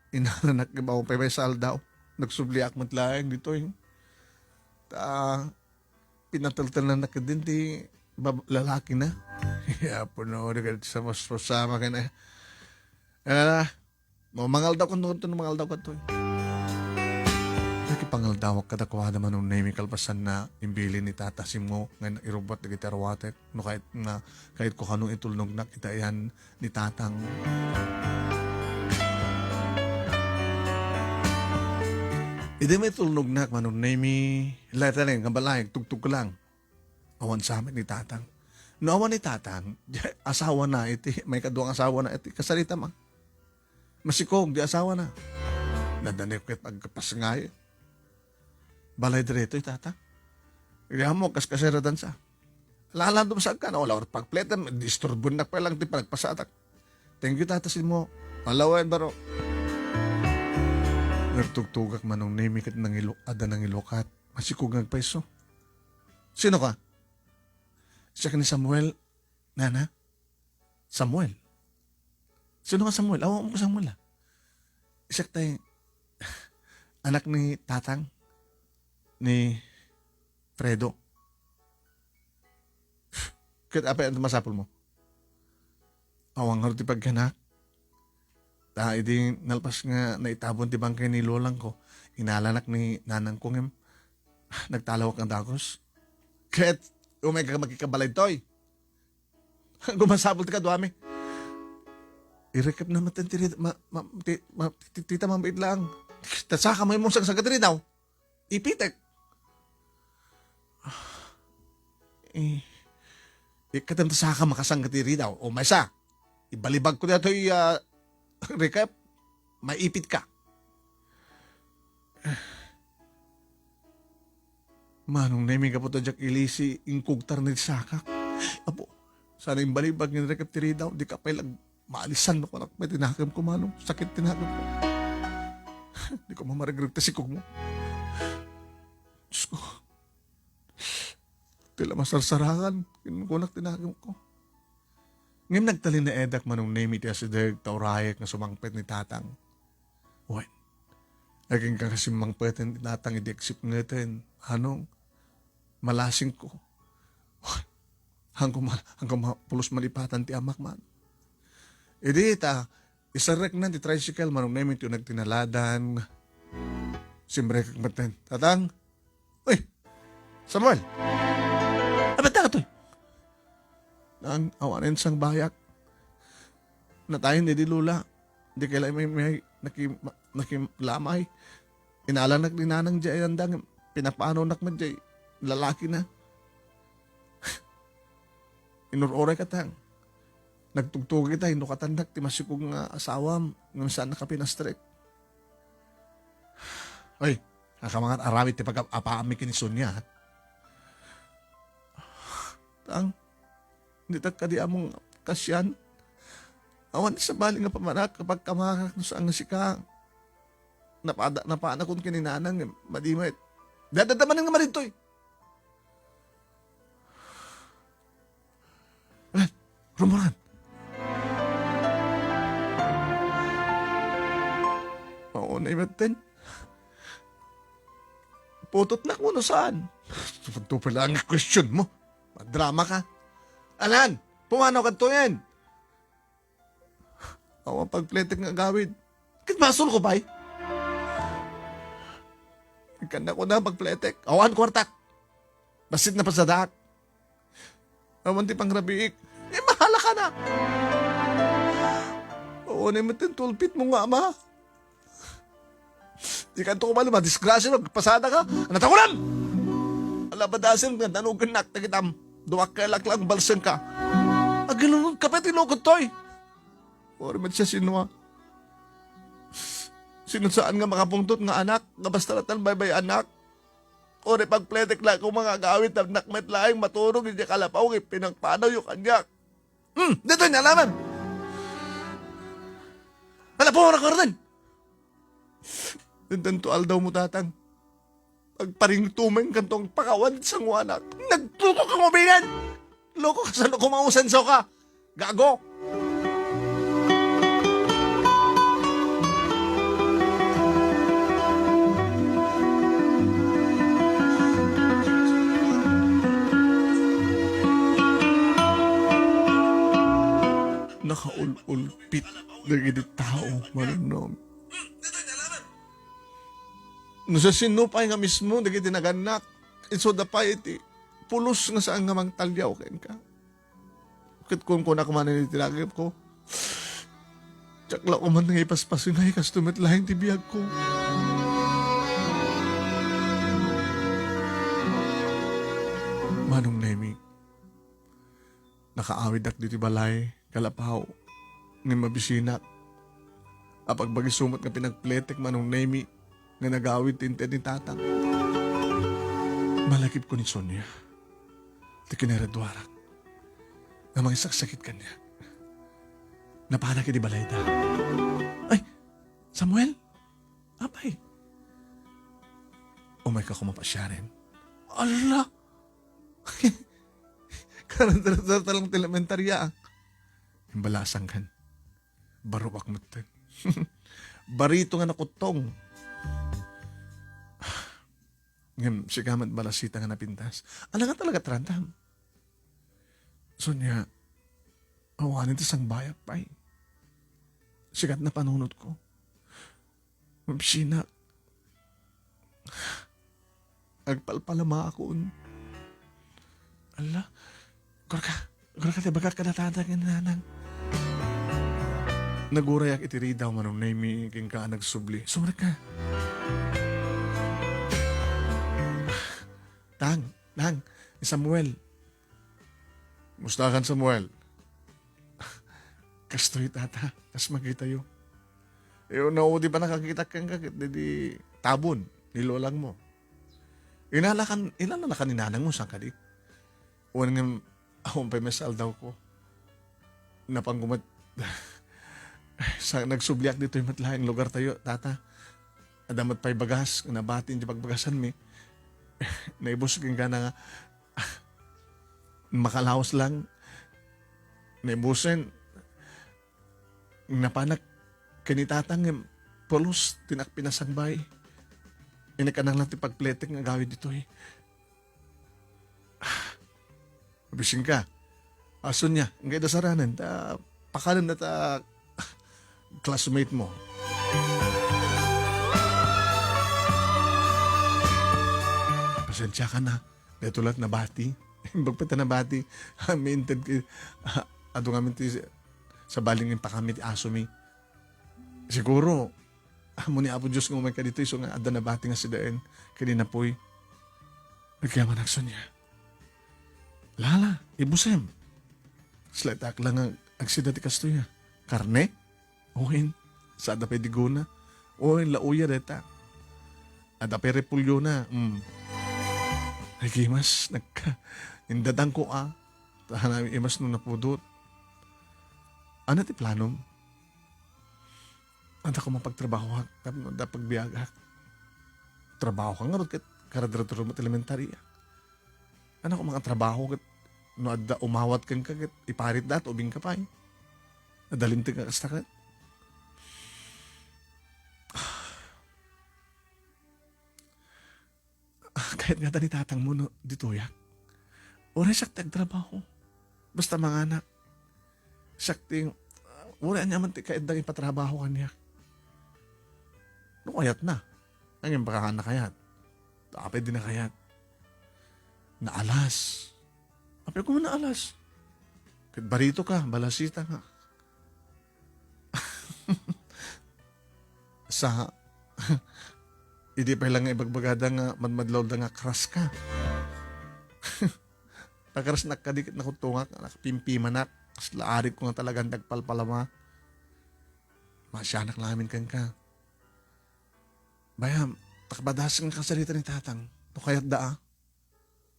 Inalan nakibaw pa may sal daw. Nagsubliak matlaeng dito. Pinataltal na nakadin ti lalaki na. Ya po no, sa mas sama ka na. Ah, mangal daw ko mangal daw ko to. Nakipangal daw ka dakuha naman ng name kalpasan na imbili ni tata mo ngayon irubot na gitarwatek no kahit ko kanong itulnog na kita yan ni tatang. Hindi may tulnog na manong name lahat na kabalayag tugtog ko lang. Awan sa amin ni tatang. No awan ni tatang, asawa na iti, may kaduang asawa na iti, kasalita ma. Masikog, di asawa na. Nadanik ko pagkapasangay. Balay direto tatang. Kaya mo, kaskaseradan sa. Lalan doon sa ka na, wala pagpletan, disturbon na pa lang, di palagpasatak. Thank you tatasin mo. Malawan baro. Nagtugtugak manong name ada ng ilokat. Masikog ng peso. Sino ka? Siya ka ni Samuel. Nana? Samuel? Sino ka Samuel? Awa mo ko Samuel ah. Siya tayo anak ni tatang ni Fredo. Kaya apa yung masapol mo? Awang harap ti pagkanak. Ta idi nalpas nga naitabon ti bangkay ni lolang ko. Inalanak ni nanang kong nagtalawak ang dagos. Kaya umay ka magkikabalay toy. Gumasabol ti ka duwami. I-recap naman tita mambait lang. Tasaka mo yung mong sagat rin daw. Ipitek. Ikatam tasaka makasanggat rin daw. O may sa. Ibalibag ko na ito recap. Maipit ka. Manong naiming ka po to Jack Ilisi ingkugtar ni Saka. Apo, sana yung balibag ng recap tiri daw. Di ka pailag maalisan ako. May tinakam ko manong. Sakit tinakam ko. Di ko mamaragrig tasikog mo. Diyos ko. Tila masarsarangan. Kinukunak tinakam ko. Ngayon nagtalin na edak manong name iti asidag taurayek na sumangpet ni tatang. Wen. Naging ka kasi mangpet ni tatang idi-exip ngayon. Anong? Malasing ko. Hanggang pulos malipatan ti amak man. Edi isarek na ti tricycle manong namin ito nagtinaladan. Simbre kag maten. Tatang? Uy! Samuel! Abad na ka to ang awanin sang bayak. Natayin di lula. Di kaila may nakilamay. Inaalanak ni nanang jay andang pinapaano nak man jay lalaki na. Inuroray ka tang. Nagtugtog kita, hindi ka tandak, ti masikog nga asawam, ng saan nakapinastrek. Ay, nakamangat arawit ti pag-apaami kinisun niya. Tang, hindi ka di among kasyan. Awan sa bali nga pamanak kapag kamakak no saan nga si ka. Napaana kong kininanang, madimit. Dadadaman nga marito eh. Rumuran. Oo na imatin. Putot na kung ano saan. Ito pala ang question mo. Madrama ka. Alan, pumanaw ka to yan. Ako ang pagpletek nga gawid. Kit masol ko ba eh? Ikanda ko na pagpletek. Awan kwartak. Basit na pasadak. Awan ti pangrabiik. Eh, mahala ka na. Oo, naman tulpit mo nga, ama. Di ka ito kumalo, madisgrasya mo, pasada ka. Natakulan! Alabadasin, nanugan nak, nakitam. Duwak ka lang balsan ka. Agilunod ka pa, tinukot to'y. O, naman siya sinwa. Sinusaan nga makapungtot nga anak, nga basta natan bay anak. O, pagpletek lang kung mga gawit, nakmet lang, maturog, hindi kalapaw, pinagpanaw yung kanyak. Dito niya alaman. Alapaw na ka rin. Tentual daw mo tatang. Pagparing tumeng kantong pakawan sa anak. Nagtutok kang ubinan. Loko ka sa kumausan so ka. Gago. hapit dagiti tao manunom. No sa sinupay nga mismo dagiti naganak iso da pa iti pulos nga saan nga mangtalyaw ken ka. Ket kung kuna kumanan iti lagip ko. Tsakla ko man nga ipaspasin ay kastumit lahing tibiyag ko. Manong Nemi, nakaawid ak diti balay, kalapaw, ng mabisinak. Apag bagisumot nga pinagpletek Manong Nemi, nga nagawid tinted ni tatang. Malakip ko ni Sonia, ti kineradwarak, nga mangisaksakit kanya. Napanak di balay da. Ay, Samuel? Apay? Umay ka kumapasya rin. Allah! Karang talang elementarya. Imbalasang kan. Baruwak mo ten. Barito nga nakutong. Ngam, sigamat balasita nga napintas. Ano nga talaga trandam? Sonya, awanin ti sang bayak pa eh. Sigat na panunod ko. Mabsina. Agpalpalama ako. Ala, gura ka tibaga ka natatagin nanang. Nagurayak itiri daw Manong Nemi king ka nagsubli. Sumra ka. Tang, Samuel. Musta kan Samuel? Kastoy tata, tas magkita yo. Di pa nakakita kang kakit, di tabon, nilolang mo. Ilan na ka ni nanang mo, saan ka di? Uwan nga, akong pemesal daw ko. Napanggumat, sa nagsubliak dito yung matlaing lugar tayo, tata. Adamat pa'y bagas, nabatin di pagbagasan mi. Naibuskin ka na nga, makalaos lang. Naibusin, napanak kanitatang polos tinakpinasangbay. Inakanang lang ti pagpletek nga gawin dito eh. Mabising ka. Aso niya, ngay dasaranan, pakanan na classmate mo. Pasensya ka na. Dito lahat na bati. Bagpata na bati. Minted ado nga minti sa balingin pa kami ti aso mi. Siguro, amo ni Apo Diyos nga umay ka dito. So nga ada na bati nga si Daen. Kanina po'y nagkayaman akso niya. Lala, ibusem. Slatak lang ang agsida ti kasto niya. Karne? Uhin. Sa ada pediguna. Uhin, lauya deta. Ada pe repulyo na. Ay, gimas, indadang ko Tahan imas nung napudot. Ano ti planom? Anda ko mapagtrabaho hak. Anda pagbiag hak. Trabaho ka nga ron kat karadraturo mo elementary. Ano ko mga trabaho kat no adda umawat kang kagat iparit dat ubing ka pa eh. Nadalintig ka kasta kat. Kahit nga tani tatang mo no, dito yak. Oray sakti agtrabaho. Basta mga anak. Sakting, oray niya man kahit dang ipatrabaho ka niya. No kayat na. Ang yung baka na kayat. Apay din na kayat. Naalas. Apay ko mo naalas. Kahit barito ka, balasita nga. Sa hindi pa lang ibagbagada nga madmadlaw da nga kras ka. Nakaras nakadikit na kutungak, nakapimpimanak. Kas laarit ko nga talagang nagpalpalama. Masyanak namin kan ka. Bayam, takbadas nga kasalita ni tatang. No kayat daa.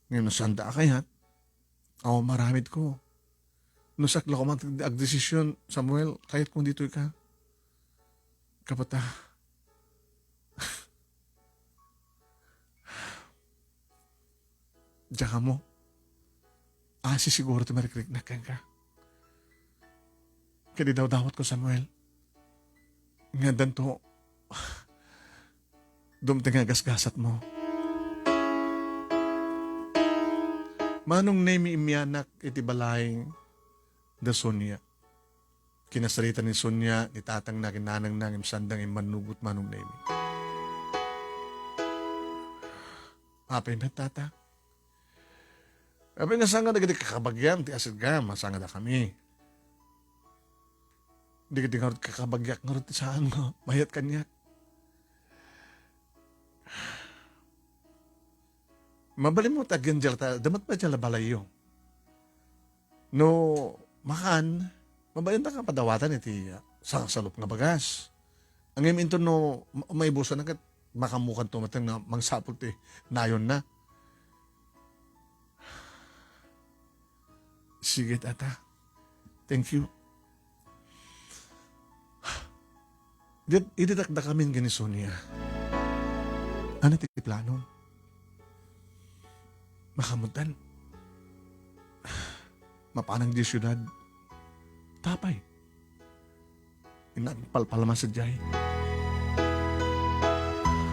Ngayon nasan daa kayat. Ako maramit ko. No sakla ko mag-desisyon, Samuel, kayat kung dito ka. Kapata. Diyan mo. Siguro ito marikrik na ka. Kaya daw dawat ko, Samuel. Nga danto. Dumting nga gasgasat mo. Manong nemi imyanak iti balaying da Sonia. kinasarita ni Sonia, ni tatang na kinanang na imsandang imanugot manong nemi. Apay met tata. Apay nga sanga nagadi kakabagyan, ti asid ka, masanga na kami. Di ka tingarot kakabagyak, ngarot saan mo, mayat kanya. Mabali mo tagyan dyan, damat pa dyan labalayo. No, makan, mabayan na ka padawatan iti sa salop nga bagas. Ang iminto no, may busa na kat makamukan tumatang na mangsapot nayon na. Sige tata, thank you. Ididakda kami gani Sonia. Ano ti plano? Makamutan. Mapanang di syudad. Tapay. Inagpalpalama sa jay.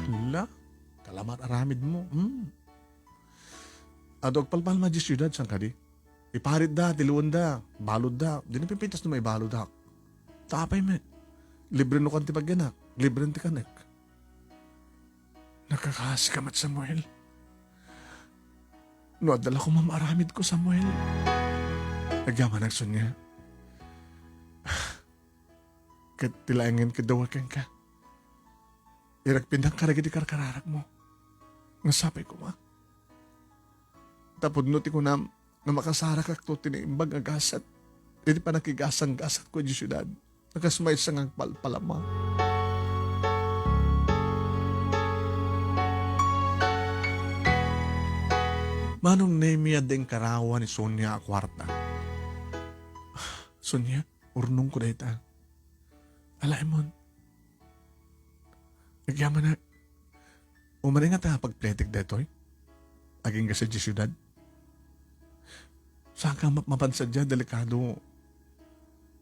Hala, kalamat aramid mo. Adog palpalma di syudad sang kadi. Iparit da, tiluan da, balod da. Di na pipitas na may balod da. Tapay me. Libre no kan ti pagyanak. Libre ti kanek. Nakakasikamat Samuel. No, adala ko mamaramid ko Samuel. Nagyaman ang sunya. Kat tilangin kadawakan ka. Iragpindang karagid karkararak mo. Nasapay ko ma. Tapod nuti ko na makasarak akto tiniimbag agasat. Hindi pa nakigasang gasat ko di syudad. Nakasmay sang ang palpalama. Manong Nemia deng karawan ni Sonia akwarta. Sonia, urnong ko dahita. Alaimon. Nagyaman na. Umaring nga ta pagpletik detoy. Aging ka sa syudad. Saan ka mapansad dyan, delikado.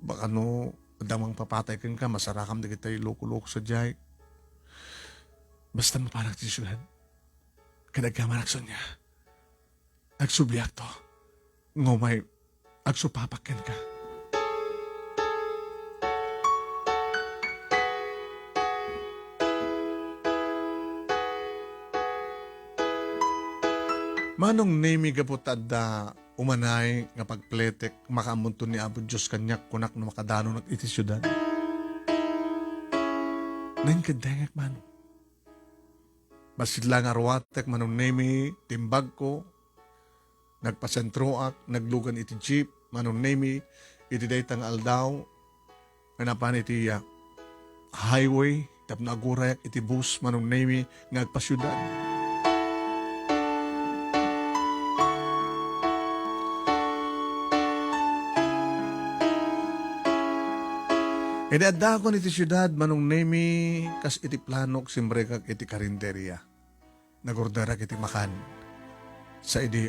Baka no, damang papatay ka, masarakam na kita loko-loko sa jay. Basta maparang sa syudad. Kadagkaman akson niya. Agsubiyak to. Ngumay, agsupapakin ka. Manong nemi gaputad da umanay nga pagpletek makamunto ni Apo Diyos kanyak kunak na makadano ng iti syudad. Nang kadengek manong. Basit lang arwatek manong nemi timbag ko. Nagpasentroak, naglugan iti jeep, manong nemi, iti daytang aldaw, kanapan iti highway, tap na agurayak iti bus, manong nemi, ngagpasyudad. Idadakon iti syudad, manong nemi, kas iti planok, simbrekak iti karinderya. Nagordarak iti makan. Sa iti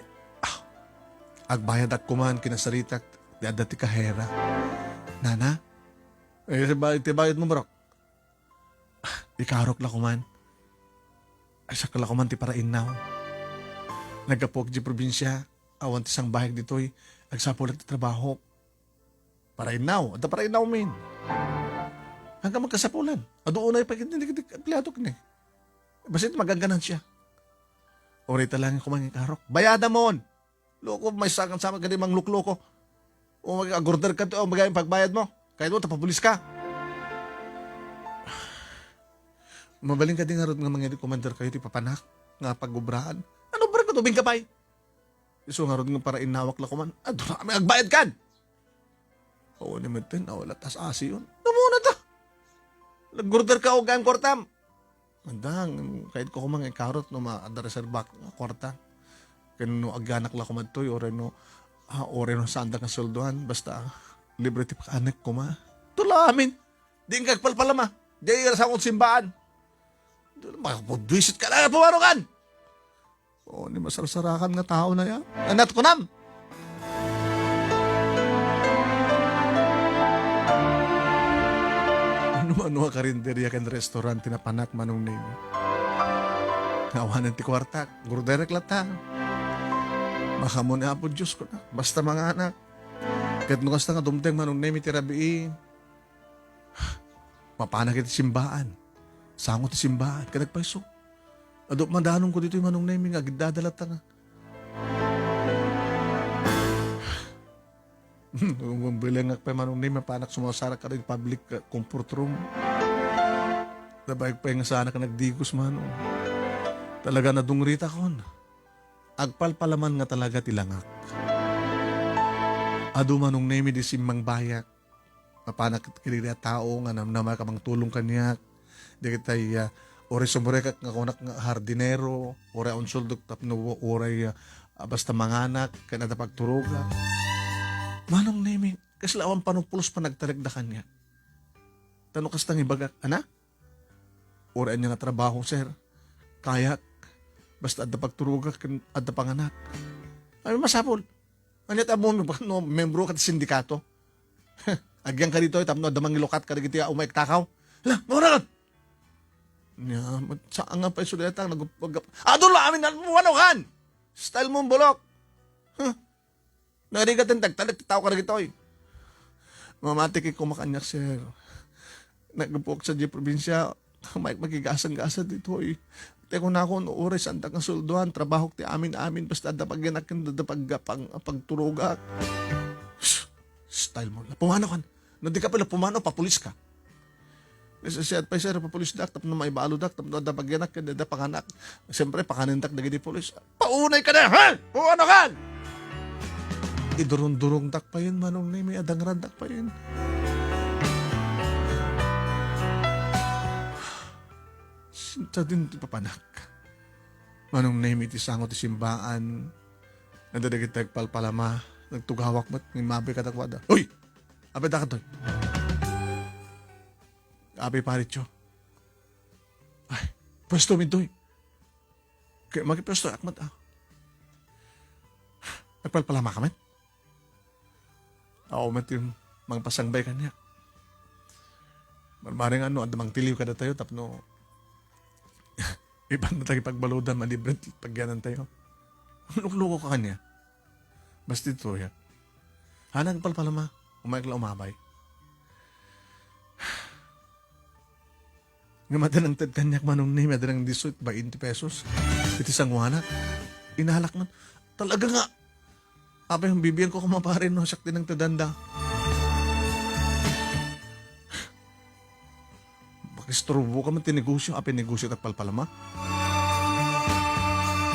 agbayad at kuman kinasaritak di adda ti kahera. Nana? Iti bayad mo barok. Ikarok la kuman. Ay sakala kuman ti parainaw. Nagapok di probinsya. Awan ti sang bayag ditoy. Agsapulat ti trabaho. Parainaw. Adda parainaw min. Hanggang magkasapulan. Adoon ay pagkitilig-tilig ni. Basit magaganan siya. Orita lang kuman ikarok. Bayada mon! Loko, may sakang sama ka din mang lukloko. O mag-agorder ka o magayang pagbayad mo. Kahit mo, tapapulis ka. Mabaling ka din nga rin nga mga commander kayo, ti papanak, nga pag-ubraan. Ano ba rin ka tubing kapay? Iso nga rin nga para inawak la kuman. Ado na kami agbayad kan. Oo naman din, wala tas asi yun. Namuna ta. Nag-order ka o gang kortam. Mandang, kahit ko kumang ikarot no ma-reserve nga korta. Kano aganak la kumadtoy o reno sanda ka soldohan basta libre ti pakanek ko ma. Tula amin. Di nga kagpalpalama. Di nga sa akong simbaan. Makapudwisit ka lang at pumarukan. O ni masarsarakan nga tao na yan. Anat ko nam. Ano ka karinderya kan restaurant na panak manong name. Ngawanan ti kwartak. Gurderek lata. Makamon Apo Diyos ko na. Basta mga anak. Kahit nukas na nga dumteng manong name iti rabii. Mapanag iti simbaan. Sangot ti simbaan. Kanagpaiso. Ado, mandanong ko dito yung manong naming agdadalata nga. Bilang pa manong naming mapanak sumasara ka rin public comfort room. Nabayag pa yung sana ka nagdigos manong. Talaga na dungrita kon. Agpalpalaman nga talaga tilangak. Ado manong naming di simbang bayak. Mapanak kiri tao nga naman ka mang tulong kaniyak. Di kitay oray sumure ka nga kunak nga hardinero, oray unsuldok tapno oray basta manganak kaya na pagturuga. Manong naming kaslawan panupulos pa nagtarigda kanya. Tanong kastang ibagak, ana? Oray niya nga trabaho, sir. Kayak basta adda pagturuga adda panganak. Ay masapol. Anya tamo no membro ka ti sindikato. Agyan ka dito, tapno damang ilokat ka dito, umaik takaw. Hala, mawala ka! Saan nga pa isuleta, adol amin na muwanokan! Style mong bulok! Narigat ang tagtalit, tao ka na dito. Mamatik kumakanyak, sir. Nagpuk sa di probinsya, magigasang-gasa dito. Teko na ako, oras, ang tagang sulduhan, trabaho ti amin-amin, basta da pagyanakin, da pagturugak. Style mo. Pumano kan. No di ka pala pumano, papulis ka. Siyat pa sir, papulis dak, tapno may balo dak, tapno da pagyanak, da panganak. Siyempre, pakanintak na gini pulis. Paunay ka na, ha? Pumano kan? Idurong-durong dak pa yun, manong na may adangran dak pa yun. Sinta din ti papanak. Manong na may tisango ti simbaan. Nadadagit tagpalpalama. Nagtugawak mo't may mabi katakwada. Uy! Ape da ka to'y. Ape parityo. Ay, pwesto min to'y. Kaya magipwesto akmat ah. Nagpalpalama ka man? Ako man yung mga pasangbay kanya. Marmaring ano, adamang tiliw ka na tayo, tapno ibang na tayo pagbaludan, malibrent, pagyanan tayo. Lukloko ka kanya. Basta ito yan. Hanang palpalama, umayag lang umabay. Nga madalang kanyak manong ni, madalang 18, 20 pesos. Iti sang wanak. Inahalak man. Talaga nga. Apa yung bibiyan ko kumaparin no, sakti ng tadanda. Bakistrobo ka man tinegosyo, apa yung negosyo at palpalama.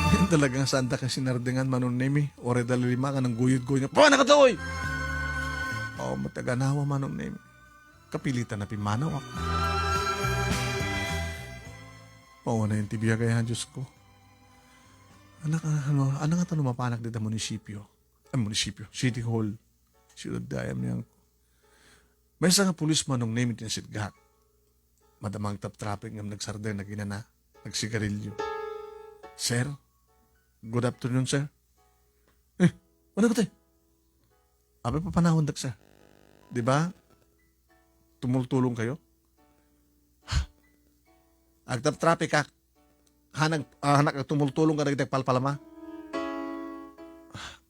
Yan talagang santa ka sinardingan manong ore dalilima ka ng guyod-guyod niya. Paano ka to, oy? Oo, mataganawa manong kapilitan na pimanaw ako. Pauna yung tibiya kaya, Diyos ko. Ano nga tanong mapanak dito munisipyo? Munisipyo, City Hall. Siyudad dayam niyang. May isa nga pulis manong iti nasidgahak. Madamang traffic ng nagsarder na ginana, nagsigarilyo. Sir? Good afternoon, sir. Ano ko tayo? Abe pa panahon dak, sir. Diba? Tumultulong kayo? Agtap traffic ka. Hanak tumultulong ka na palpalama.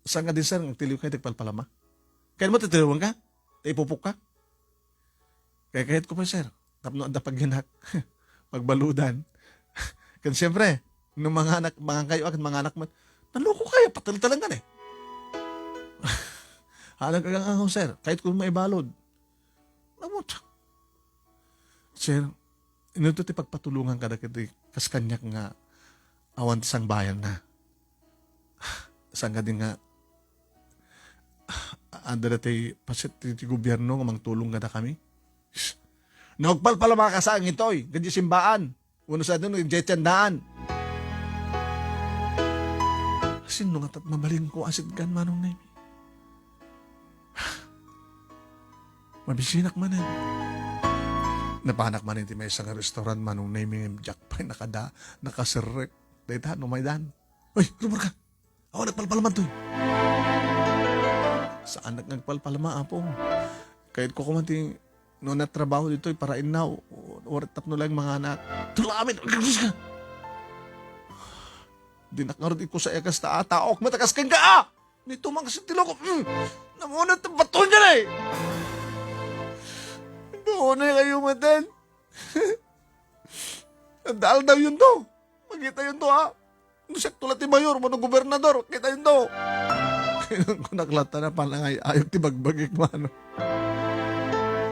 Saan nga din, sir, ang tiliw kayo palpalama? Kaya mo titiliwan ka? Taipupuk ka? Kaya kahit ko pa, sir. Tapno ang dapagyanak. Pagbaludan. Kan siyempre, nung mga anak, mga kayo agad, mga anak man, naloko kayo, patal-talang ka na eh. Halang ka nga sir, kahit kung may balod. Namot. Sir, inuto ti pagpatulungan ka na kas kanyak nga awan tisang bayan na. Saan ka din nga anda na tayo pasit ti gobyerno nga mangtulong ka na kami. Nagpalpala mga kasaang ito'y, ganyan simbaan. Uno sa doon, jetchandaan. Sino nga mabaling ko asid gan manong na mabisinak man napanak man iti may isang restaurant manong na jackpay nakasirek dahita no may dan. Uy, rumor ka. Ako nagpalpalaman to. Saan nagpalpalama apo? Kahit ko kumanti no natrabaho dito para inaw or tapno lang mga anak. Tulamin, agagos ka. Dinakngarod ko sa ekas ta taok matakas kang ka. Nito mga sintiloko. Namunat ang baton niya na eh. una kayo matan. Daal daw yun to. Magkita yun to ha. Nusak tulat ti mayor, mano gobernador. Kita yun to. Kailan ko naklata na palangay. Ayok ti bagbagik mano.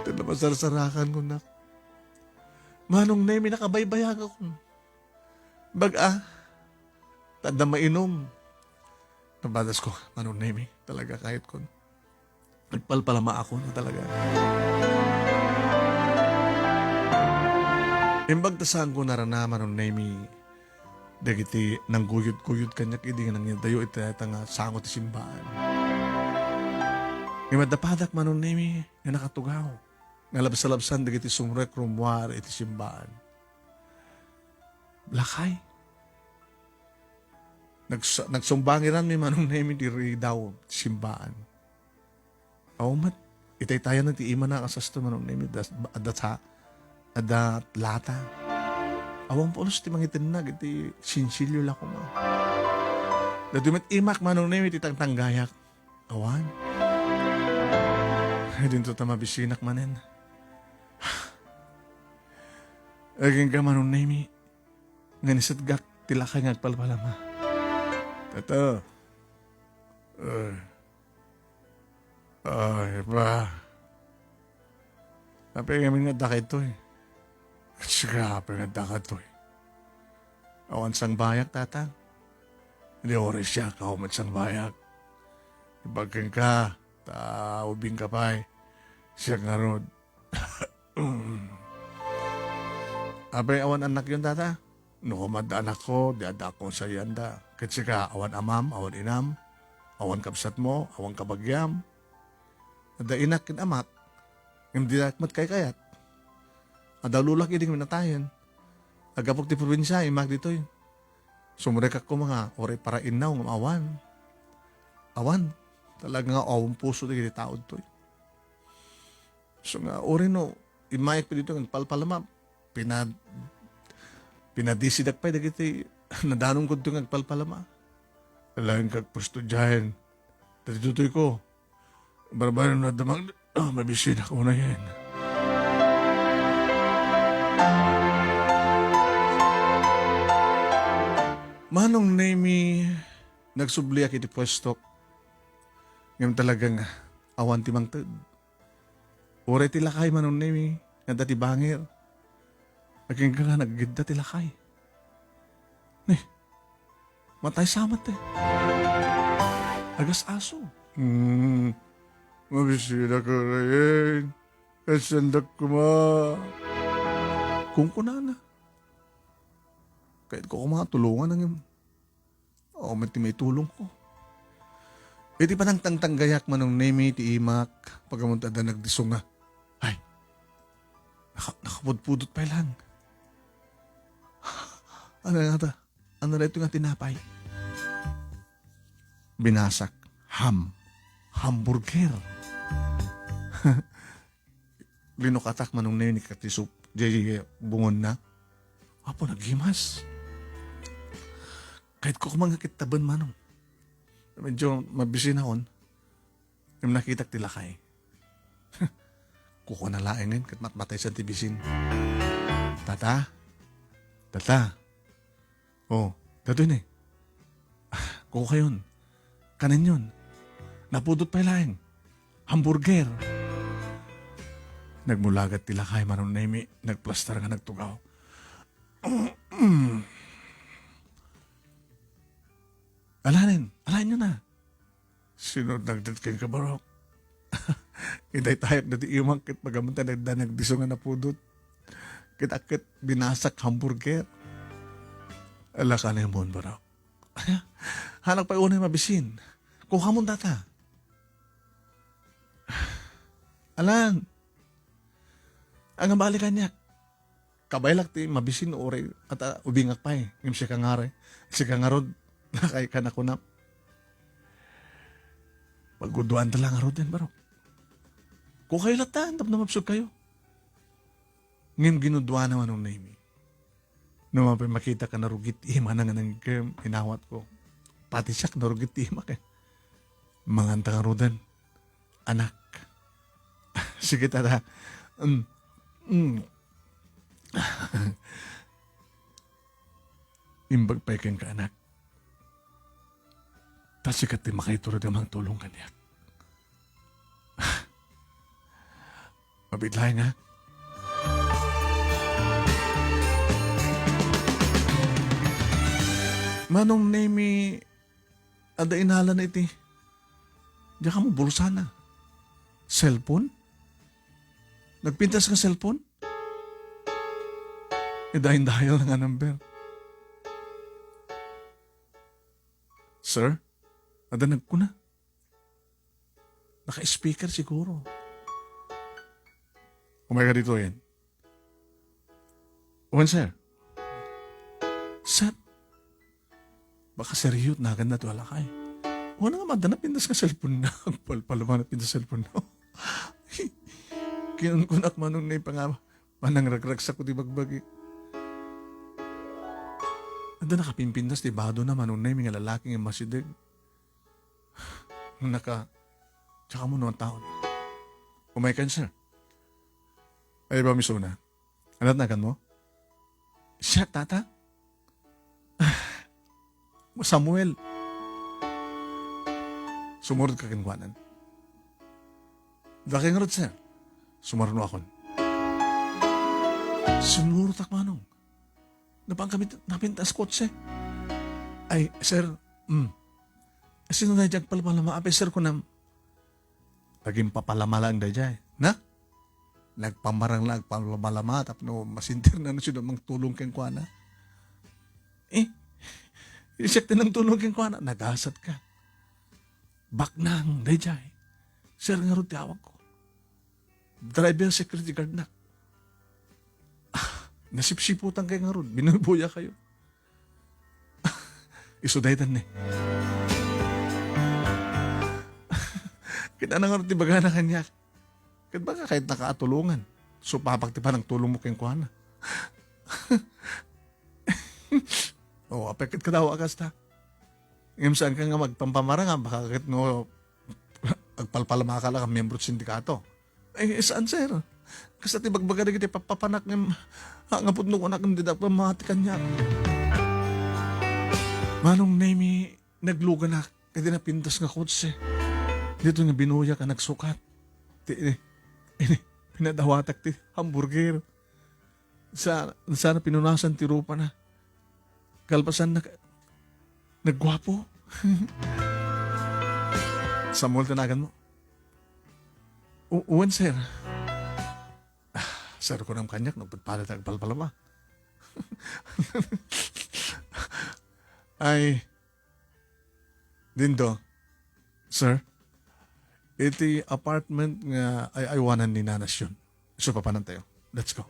Ito na masarsarakan ko na. Manong na yung nakabaybayag ako. Tanda mainom. Nabadas ko, manong na talaga kahit ko. Nagpalpalama ako na talaga. Imbag tasan ko naranaman ng Nemi, dagiti nang guyod-guyod kanya kidi nga nang dayo iti nga sangot ti simbahan. Imadapadak man ng Nemi nga nakatugaw, nga labsalabsan dagiti sumrek rumwar iti simbahan. Lakay. Nagsumbangiran mi manong Nemi diri daw ti simbahan. Mat, itay tayo na ti ima na kasasto manong Nemi adat lata. Awang polos ti mangitin na, iti sinsilyo la ko ma. Dati met imak manong na iti tanggayak. Awan. Ay din to tamabisinak manen. Aging ka manong na imi. Nga nisadgak tilakay ngagpalpalama. Tato. Ay ba. Tapi kami nga dakay to eh. Siyempre nga dakat to eh. Awan sang bayak, tatang. Hindi oras siya, kaumat sang bayak. Ibagkan ka, ubing ka pa eh. Siya nga rod. Abay, awan anak yun, tata. Nukumad anak ko, diada ko sa yanda. Kasi ka, awan amam, awan inam, awan kapsat mo, awan kabagyam. Ada inak kin amak, hindi nakmat kay kayat. Ada lulak iding minatayan. Agapok ti probinsya, imak dito yun. Sumurek ako mga ore para inaw ng awan. Awan. Talaga nga awang puso di taod to. So nga ore no, imayek pa dito ng palpalama. Pinadisidak pa dagiti nadanong ko ito ng palpalama. Alang kagpusto dyan. Dati tutoy ko. Barbaran na damang mabisin ako na yan. Manong Nemi nagsubliak iti pwestok. Ngayon talagang awan ti mangtad. Ure ti lakay manong Nemi nga dati bangir. Naging ka nga naggida ti lakay. Matay samat eh. Agas aso. Mabisira ka rin. Kasandak ko ma. Kung kunana. Kahit ko mga tulungan ng may tulong ko. Iti pa nang tanggayak manong Nemi ti imak pagamunta da nagdisong nga. Ay, nakapudpudot pa lang. Ano nga ta? Ano na ito nga tinapay? Binasak. Hamburger. Linukatak manong Nemi ni Katisup. Jay bungon na. Apo, naghimas. Kahit ko kumangakit taban manong. Medyo mabisin akon. Yung nakitak tilakay. Kuko na laingin kat matmatay sa tibisin. Tata. Oh, dato yun eh. Kuko kayon. Kanin yun. Napudot pa ilaing. Hamburger. Nagmulagat tilakay manong Nemi. Nagplastar nga nagtugaw. Alanin nyo na. Sino nagdat kayong kabarok? Itay tayo na di imangkit pagamunta nagdiso nga napudot. Kitakit binasak hamburger. Ala ka na yung buwan barok. Hanak pa unay mabisin. Kuha mo data. Alan. Ang balikan niya. Kabaylak ti mabisin ore at ubingak pa eh. Yung siya kangare. Siya kangarod. Nakay ka na kunap. Pagguduan ta lang arod yan baro. Kung kayo latan, tap na mapsog kayo. Ngayon ginuduan naman ng Nemi. Nung makita ka narugit ima na nga ng inawat ko. Pati siya narugit ima ka. Mga antangarudan. Anak. Sige tata. Mm. Imbag pa ikan ka anak. Tas sikat di makaituro namang tulong kanya. Mabitlahay nga. Manong name ada inala na iti. Diyan ka mo bulsa na. Cellphone? Nagpintas ka cellphone? Dahil nga number. Sir, ada nagkuna. Naka-speaker siguro. Umay ka dito yan. Uwan, sir. Sir, baka seryo't na agad na to alakay. Wala nga mada na pindas ka cellphone na. Palpalaman na pindas cellphone na. Kinunkunak manong na ipangama. Manang ragragsak ko di bagbagi. Anda nakapimpindas di bado na manong na yung mga lalaking yung masidig. Tsaka mo noong taon. Umay ka, sir. Ay ba, Miss Una? Anat na kan mo? Siya, tata? Samuel. Sumurod ka kinkwanan. Daking rod, sir. Sumarno akon. Sinurot ak manong. Napang kami napintas kotse. Ay, sir, sino na dyan palama? Ape, sir, ko na naging papalama lang da dyan. Na? Nagpamarang lang, pamalama, tapno masintir na siya namang tulong keng kwa na. Isyak din ng tulong keng kwa na, nagasat ka. Bak nang, dayjay. Sir, nga rin tiyawag ko. Driver security guard na. Nasipsiputan kayo nga rin, binubuya kayo. Isudaytan ni. Kita na nga rin tibaga na kanya. Kahit baka kahit nakaatulungan. So, papakti pa ng tulong mo kayong kuhana. Apekit ka daw akas ta. Ngayon saan ka nga magpampamara nga, baka kahit no, agpalpalama ka lang ang membro sa sindikato. Saan, sir? Kasi tibagbaga na kita papapanak ng hangapot nung anak ng didak pamatikan niya. Manong name nagluga na, kaya napintas nga kotse. Dito nga binuya ka nagsukat. Pinadawatak ti hamburger. Sana pinunasan ti rupa na. Kalpasan na nagwapo. Samuel, tanagan mo. Uwan, sir. Sir ko ng kanyak, nagpagpalit ang palpalama. Ay, Dindo, sir, iti apartment nga ay iwanan ni Nanas yun. So, papanan tayo. Let's go.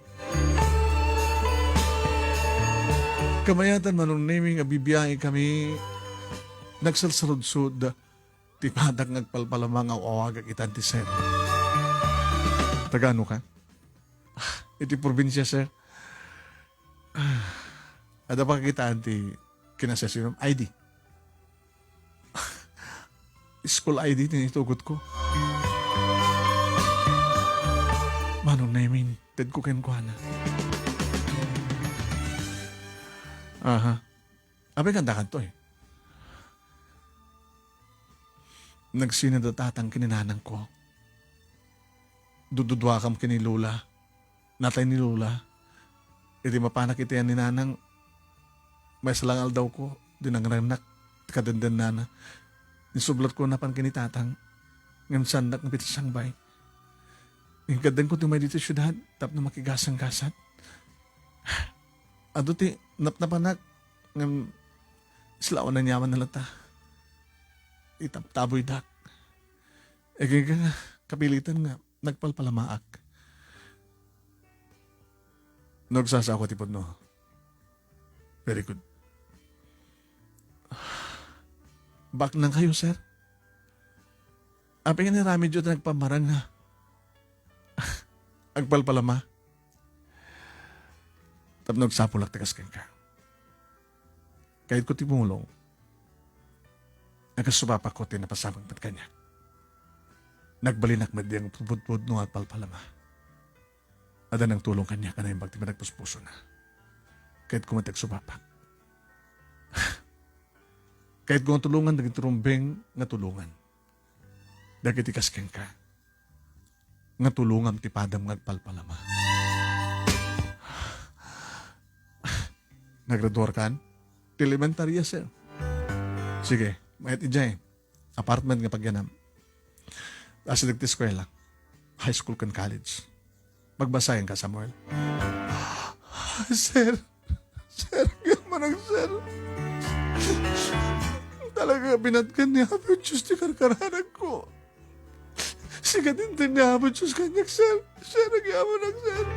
Kamayatan manong naming abibiyahe kami nagsalsaludsud ti padak ngagpalpalamang awawagag itan ti sir. Tagano ka? Iti probinsya, sir. Ada pa kakitaan ti kinasasinom ID. School ID tinitugot ko. Manong namin, dead ko kenkwana. Aha. Abay kandakan to eh. Nagsinadatatang kininanang ko. Dududwa kam kinilula. Natay ni Lula. Iti mapanak iti yan ni nanang. May salangal daw ko. Dinangranak. Kadandan nana. Nisublat ko na pan kinitatang. Ngayon sandak ng pitasang bay. Yung kadang ko tumay dito syudad. Tap na makigasang kasat. Ado ti napnapanak. Ngayon islawan na nyaman na lata. Itap-taboy dak. Kaya nga kapilitan nga. Nagpalpalamaak. Nagsasa ako tipod no. Very good. Back nang kayo, sir. Apin nga ni Rami Diyot na nagpamarang nga. Agpalpalama. Tap nagsapulak takas ka. Kahit ko tipulong, nagkasubapak ko tinapasabang pat kanya. Nagbalinak madiyang pudpud no at palpalama. Ada nang tulong kanya ka na yung bagti managpuspuso na. Kahit kumatek sumapak. Kahit kung tulungan, naging turumbeng nga tulungan. Dagiti kaskeng ka. Nga tulungan ti padam ngagpalpalama. Nagraduar kan? Ti elementarya, sir. Sige, mayat ijay. Apartment nga pagyanam. Asa nagti eskwela. High school kan college. Magbasayan ka, Samuel. Sir. Sir, gaman ang sir. Talaga binatkan niya Happy Diyos ti karkaranan ko. Sigatin din niya Happy Diyos kanyak, sir. Sir, nagyaman ang sir.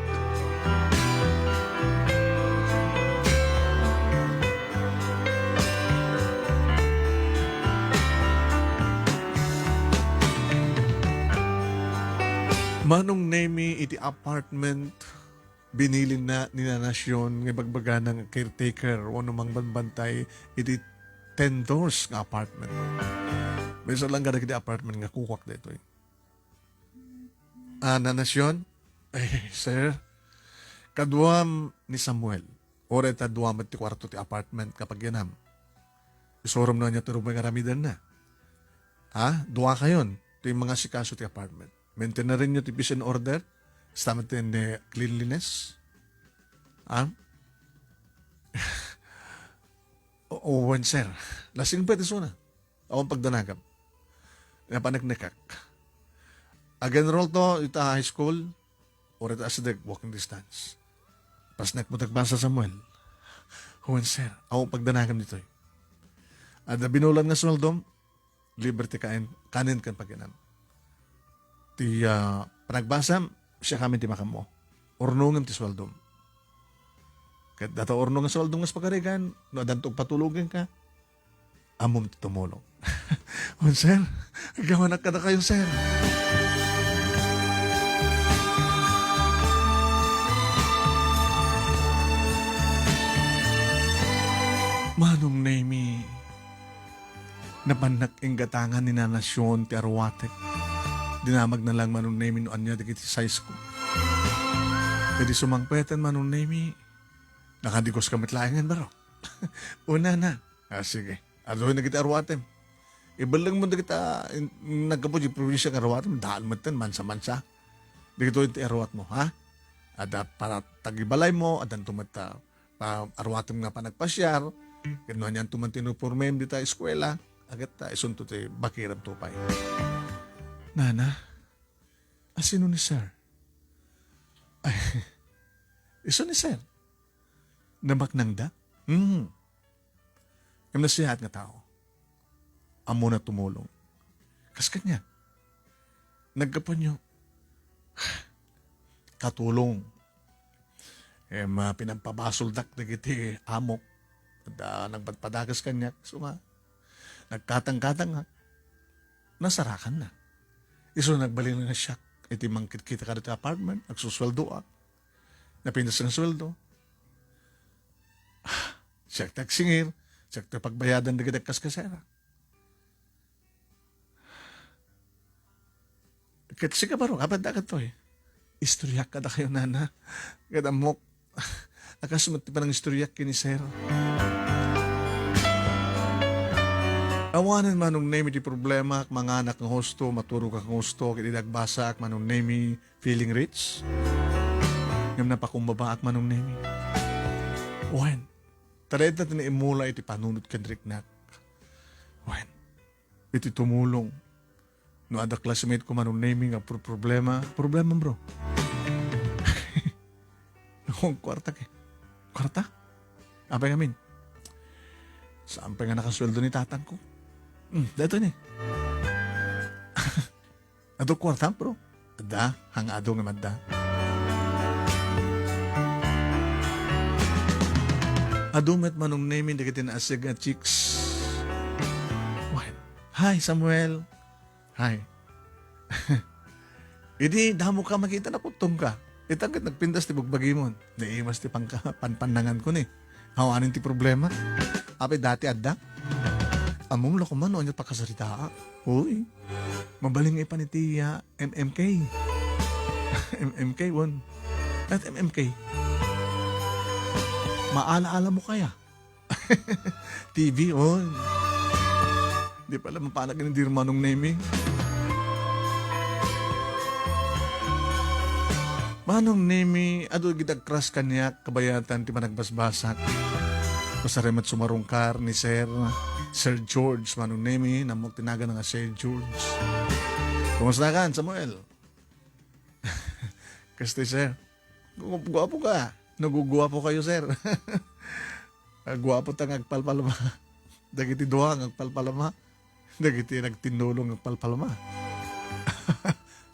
Manong nemi iti apartment binili na ni Nasyon nga bagbaga ng caretaker o namang banbantay iti 10 doors nga apartment. May isa lang kada iti apartment nga kukwak dito eh. Na Nasyon? Sir, kaduam ni Samuel. Ore ta duam ti kwarto ti apartment kapag yanam. Isurom na niya turong mga ramidan na. Dua kayon. Ito yung mga sikaso ti apartment. Maintain na rin nyo ti peace and order. Stamat din cleanliness. Wan sir. Lasing pa iti suna. Akong pagdanagam. Napanagnikak. Again roll to, ita high school. Or ita asadag walking distance. Pas nagmutagbasa Samuel. Wan sir. Akong pagdanagam dito. At binulan nga sualdom, liberty kanin kan pagyanam. Ti panagbasam, siya kami ti makamo. Ornungam ti swaldom. Kahit data ornong nga swaldom nga pagkarigan, no adantog patulugin ka, amom ti tumulong. Sir, gawanak ka na kayo, sir. Manong nemi, napanak gatangan ni Nasyon ti arwatek. Dinamag na lang manong nemi no anya dikiti size ko. Jadi sumangpetan manong nemi, nakadigos kamit layangan baro. Una na. Sige. Adoy na kita arwatem. Ibalang mo na kita nagkapod yung probinsya ng arwatem, dahil mo ito, mansa-mansa. Dito yung arwat mo, ha? Ada para tagibalay mo, adan tumata arwatem nga pa nagpasyar, gano'n yan tumantinupurmem dito eskwela, agad ta isunto tayo bakiram tupay. Nana, sino ni sir? Ay, iso ni sir? Namaknang da? Yung nasihat nga tao. Amo na tumulong. Kas kanya, nagkapon nyo, katulong. Pinampabasuldak na giti amok. Nagpadpadagas kanya. So nga, nagkatang-katang nga. Nasarakan na. Iso nagbaling na siya. Iti mangkit kita ka dito apartment. Nagsusweldo ah. Napindas ng sweldo. Siya tagsingir. Siya pagbayadan na gidag kaskasera. Kasi ka baro, kapag dagat to eh. Istoryak ka na kayo, nana. Gadamok. Nakasumati pa ng istoryak kini sir. Awanan manong name di problema ak mga anak ng hosto, maturo ka ng hosto, kitidagbasa ak manong name feeling rich. Ngam napakumbaba ak manong name. Wen, tared na tinaimula iti panunod kandrik nak. Wen, iti tumulong. No ada classmate ko manong naming ang problema bro. Yung kwarta ke. Kwarta? Apay ngamin. Saan pa nga nakasweldo ni tatang ko? Dato ni. Ato kwarta bro. Ada, hangado nga madda. Adumet manong naming dagiti na asig nga chicks. Hi Samuel. Hi. Idi, damo ka makita na putong ka. Itangkat nagpindas ti bugbagi mo. Naimas ti panpanangan ko ni. Hawanin ti problema. Ape dati adda. Among lakuman no, niya pakasarita. Uy, mabaling ipan iti MMK. MMK, won. At MMK, maalaala mo kaya? TV, oh. Di pala mapalag ng dir manong name. Manong name, ado gitag crush kanya, kabayatan ti managbasbasak. Pasaremat sumarungkar ni Sir George, manong name, namog tinaga nga Sir George. Kumusta kan, Samuel? Kasi sir, guwapo ka. Naguguwapo kayo, sir. Guwapo tang agpalpalama. Dagiti duwang agpalpalama. Dagiti nagtinulong agpalpalama.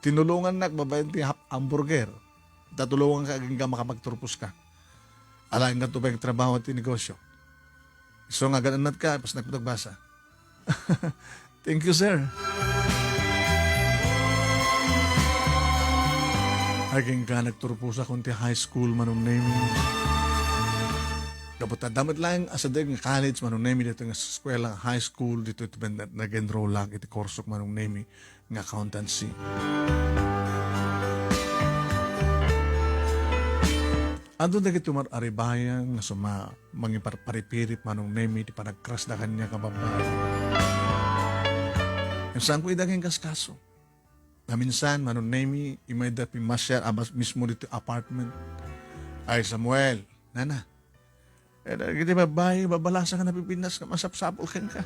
Tinulungan nagbabayan ti hamburger. Tatulungan ka aging makapagturpos ka. Alain ka tubay trabaho at negosyo. So nga gananat ka, pas nagputagbasa. Thank you, sir. Aging ka nagturpos akong ti high school manong name. Dapat damat lang asadag nga college manong name dito nga eskwela high school dito ito nag-enroll lang iti korsok manong name nga accountancy. Ando na ito mararibayang nga suma mangiparipirip manong name iti panagkras na kanya kababae. Yung saan ko idaging kaskaso? Na minsan, manong name, imay dapi masyar, mismo dito apartment. Ay, Samuel, nana, giti babae, babalasa ka na pipinas ka, masapsapol ka.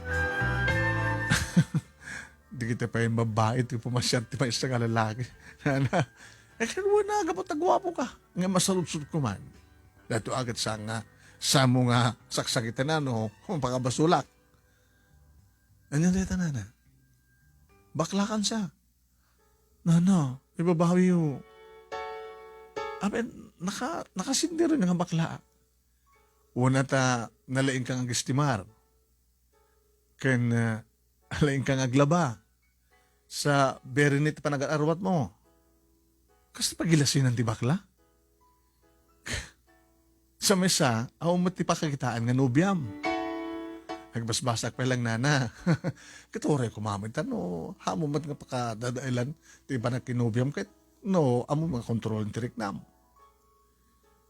Di kita pa yung babae, ti pumasyar, ti may isa ka lalaki. Nana, kaya na, kapag tagwapo ka, nga masaludsud ko man. Dato agad sa nga, sa mo nga saksakitan na, no, kung pakabasulak. Anyan dito, nana? Baklakan siya. Nana, ibabawi yung... Aben, nakasindi rin nga bakla. Una ta, nalaing kang agistimar. Ken, alaing kang aglaba. Sa berinit pa nag-arwat mo. Kasi pagilasinan ti bakla? Sa mesa, mo ti pakakitaan nga nubyam. Nagbasbasak pa lang nana. Katore kumamit no, hamo mat nga pakadadailan ti ba nagkinubyam kahit no, amo mga kontrol ng tirik nam.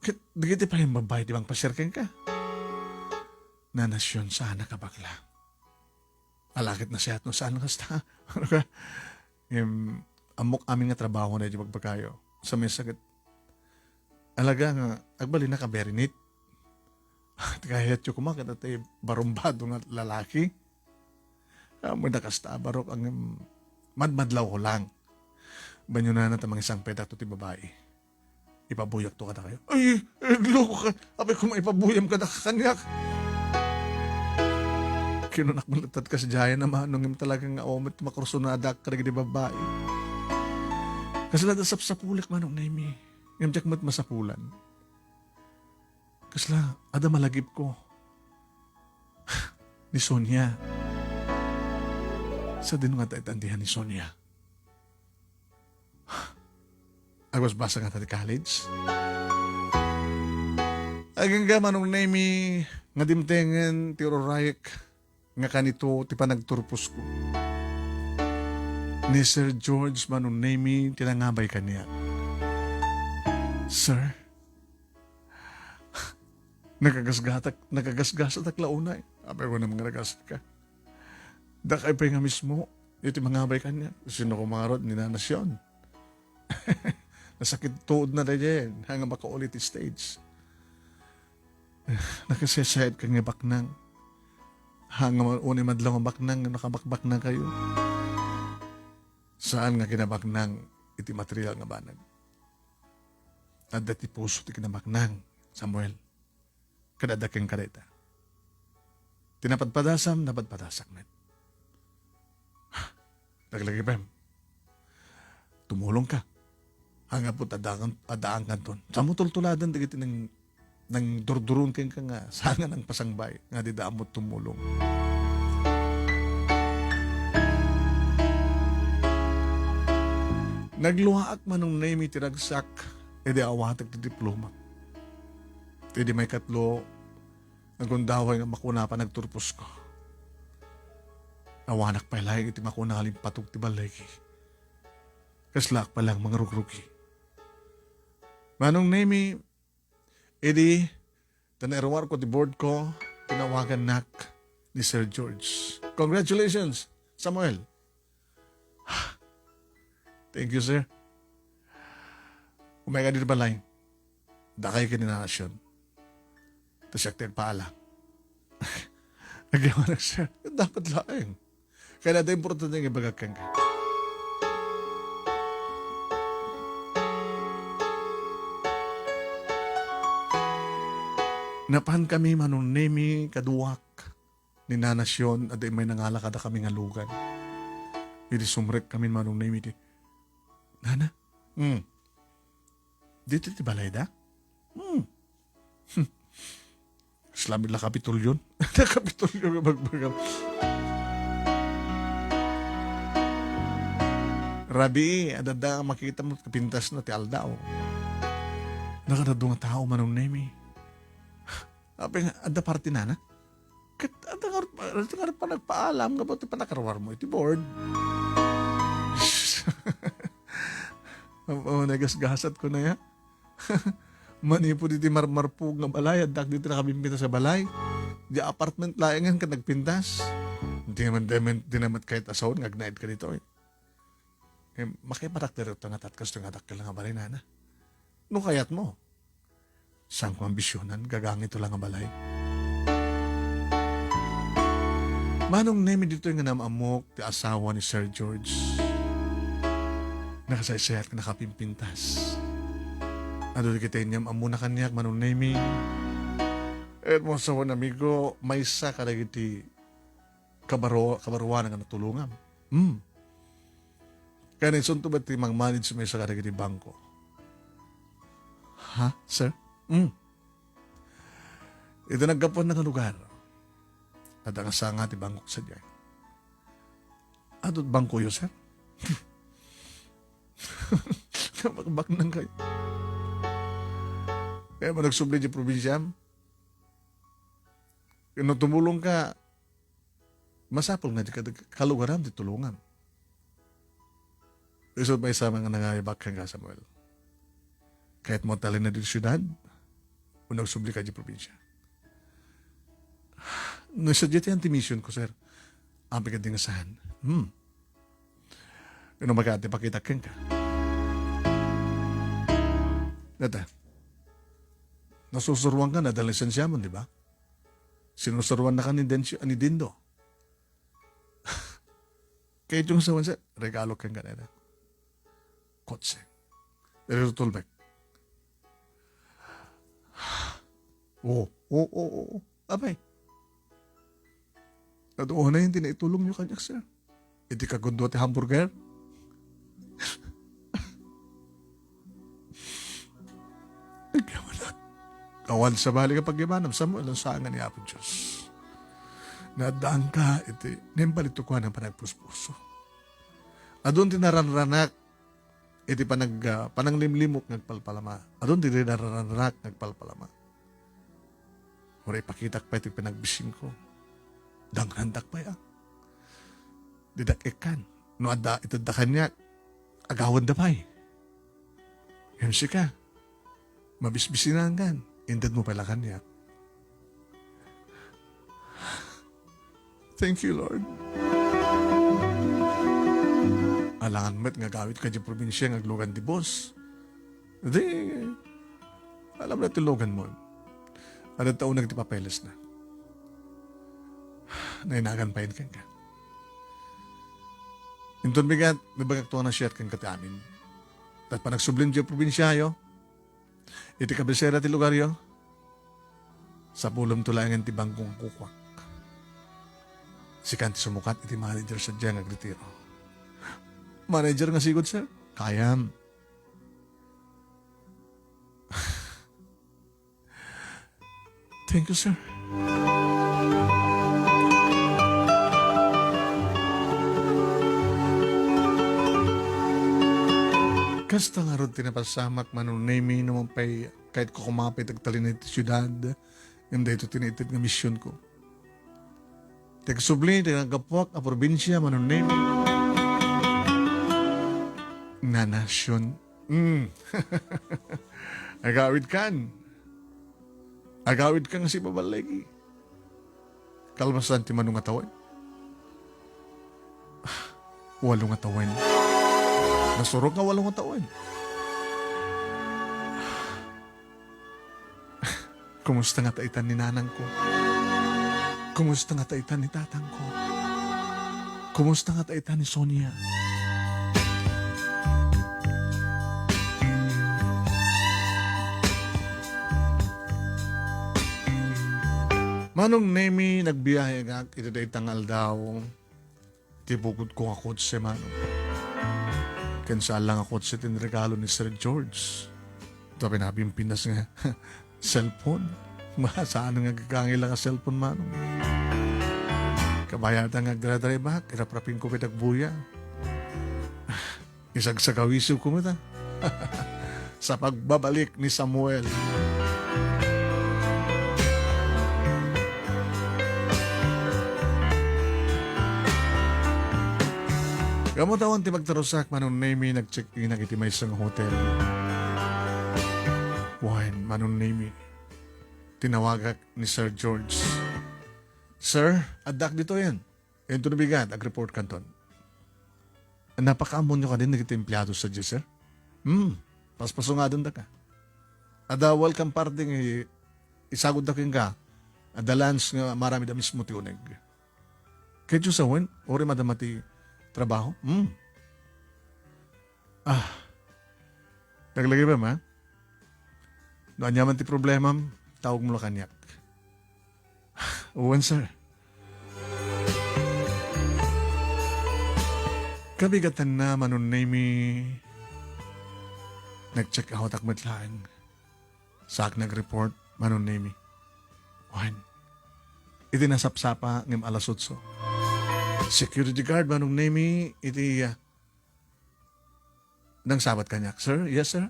Kahit digiti pa yung babae di bang pasirken ka. Nanasyon sana ka bakla. Alakit na siya at no saan kasta. Amok aming nga trabaho na di magpagkayo. Sa mesa kat alaga nga agbali na ka berinit. At kahit yung kumakat at barumbado nga lalaki. May nakasta barok ang madmadlaw ko lang. Banyo na natin mga isang pedak to ti babae. Ipabuyak to ka na kayo. Ay, loko ka. Abay kung maipabuyam ka na kakanyak. Kinunak malatad ka sa jaya naman nung talagang omit makursunadak ka rin babae. Kasi ladasap sa pulik manong naimi. Ngamjak mat masapulan. Kasla, ada malagip ko. Ni Sonia. Sa din nga taitandihan ni Sonia. Agwas basa nga tati college. Aging ga manong naimi nga dimtengen ti Rorayek nga kanito ti panagturpos ko. Ni Sir George manong naimi tinangabay kaniya. Sir, nagagasgasak at launay. Abay ko na mga nagasat ka. Dakay pa nga mismo, iti mga abay kanya. Sino kumarot ni Nanasyon? Nasakit tuod na rin, hanga makaulit stage. Nakasesayad ka nga baknang. Hanga unay madlang ang baknang, nakabakbak na kayo. Saan nga kinabaknang iti material nga banag? At dati puso ti kinabaknang, Samuel. Kadadaking kareta. Tinapadpadasam, napadpadasak met. Naglagi pa. Tumulong ka. Hanga po adaan kanton. Sa mo tultuladan, digiti nang durdurun kang ka nga, sanga ng pasangbay, nga di daan mo tumulong. Nagluhaak manong naimi tiragsak, edi awatag ti diploma. Edi may katlo, nagundaway nga makuna pa nagturpos ko. Awanak pa ilay iti makuna halimpatog ti balay. Kaslak pa lang mga rugrugi. Manong Nemi, edi, tanairawar ko ti board ko, tinawagan nak ni Sir George. Congratulations, Samuel. Thank you, sir. Umay ka dito balay. Dakay ka ni Nasyon. Tapos siya paala. Nagawa na siya. Dapat laing. Kaya na importante yung ibagakang ka. Napahan kami manong Nemi kaduwak ni Nanasyon at may nangalakada kami nga lugan. Hindi sumrek kami manong Nemi di. Nana? Dito ti balay da? Slamid la kapitulyon. Kapitulyon magbagam. Rabi, adada makita mo kapintas na ti Aldao. Nakadado nga tao manong Nemi. Apa nga, ada party na na? Kat, ada nga pa nagpaalam nga ba ito panakarawar mo iti board? Nagasgasat ko na ya. Mani po diti marmarpug nga balay, at dito na kami sa balay. Di apartment layangan ka nagpintas. Di naman kahit asawon, ngagnaid ka dito eh. Makiparakter ito nga tatkas ito nga dakil nga balay na. No kayat mo? Saan ko ambisyonan, gagangit ito lang ang balay. Manong Nemi dito yung namamok, ti asawa ni Sir George. Nakasaysayat ka nakapimpintas. Ano kita inyam amo na kanyak, Manong Nemi. Et mo sa wan amigo, may isa ka lagi ti kabaruan nga natulungan. Kaya naisunto ba ti mang-manage may isa ka lagi ti bangko? Ha, sir? Ito nagkapon na nga lugar. At ang asanga ti bangko sa diyan. Atot bangko yun, sir? Kapag nang kayo. Kaya mo nagsubli di probinsya. Kaya tumulong ka, masapol nga di kalugaran di tulungan. Isod may sama nga nangayabak ka nga, Samuel. Kahit mo talin na di syudad, o nagsubli ka di probinsya. Nasadya ti anti-mission ko, sir. Ang pagkadingasahan. Kano magkati pakita ka. Nata, nasusuruan ka na dahil lisensyaman, di ba? Sinusuruan na ka ni Dindo. Kaya yung sawan sa regalo kang ganyan. Kotse. Pero tulbek. Oo. Abay. Natuon na yung tinaitulong nyo kanyak, sir. Hindi ka gundo at hamburger. Kawan sa bali ka pag-imanam, Samuel, ang saangan ni Apo Diyos. Nadaan ka, iti, nimpalito ko ng panagpuspuso. Adun tinaranranak, iti pananglimlimok nagpalpalama. Adun tinaranranak nagpalpalama. Uri pakitak pa iti pinagbising ko. Dangrandak pa ya. Didak ikan. No ada ito da kanya, agawan da pa'y. Yan siya ka. Mabisbisinangan. Indad mo pala kanya. Thank you, Lord. Alangan met nga gawit ka di probinsya ng aglugan di boss. Di, alam na tilogan mo. Ano taon nagtipapeles na. Nainagan pa yun kang ka. Intun bigat, may bagaktuan na siya at kang kati amin. At pa nagsublin di probinsya yo, iti kabisera ti lugar yo, sa pulong tulangan ti bangkong kukwak. Si kanti sumukat iti manager sa diyang agretiro. Manager nga sigod, sir? Kayam. Thank you, sir. Kasta nga ron tinapasamak manong Nemi naman pa'y kahit ko kumapit agtalin na iti syudad, yung dahito tinitid nga misyon ko. Tagsubli, tinagapwak a probinsya manong Nemi. Na nasyon. Agawid kan. Agawid ka nga si babalagi. Kalmasan ti manong atawan. Walong atawan. Nasurok nga walong atawan. Kumusta nga taitan ni nanang ko? Kumusta nga taitan ni tatang ko? Kumusta nga taitan ni Sonia? Manong Nemi nagbiyahe nga iti day tangal daw. Tibugod ko ako sa manong. Kansa lang ako sa tinregalo ni Sir George. Ito pinabing pinas nga cellphone. Saan nga gagangil nga cellphone manong. Kabayatan nga agdara-dara back. Iraprapin ko pitagbuya. Isagsagawisyo ko mo ta. Sa pagbabalik ni Samuel. Kamutawan ti magtarusak manong Nemi nag-check-in iti may isang hotel. Wine, manong Nemi. Tinawagak ni Sir George. Sir, adak dito yan. Ito nabigat, ag-report kanton. Napakaamon nyo ka din nagtitemplado sa Diyos, sir? Paspaso nga doon da ka. Ada welcome parting isagod da ka. Ada lunch nga marami da mismo ti uneg. Kaya Diyos awan, ori madamati trabaho? Naglagay ba ma? Doon naman ti problema, tawag mo lang kanyak. Uwan, sir. Kabigatan na manon Nemi. Nag-check out akmatlaan. Saak nag-report manon Nemi. Uwan. Iti nasapsapa ngem alasutso. Security guard manong Nemi iti nang sabat kanyak. Sir? Yes, sir?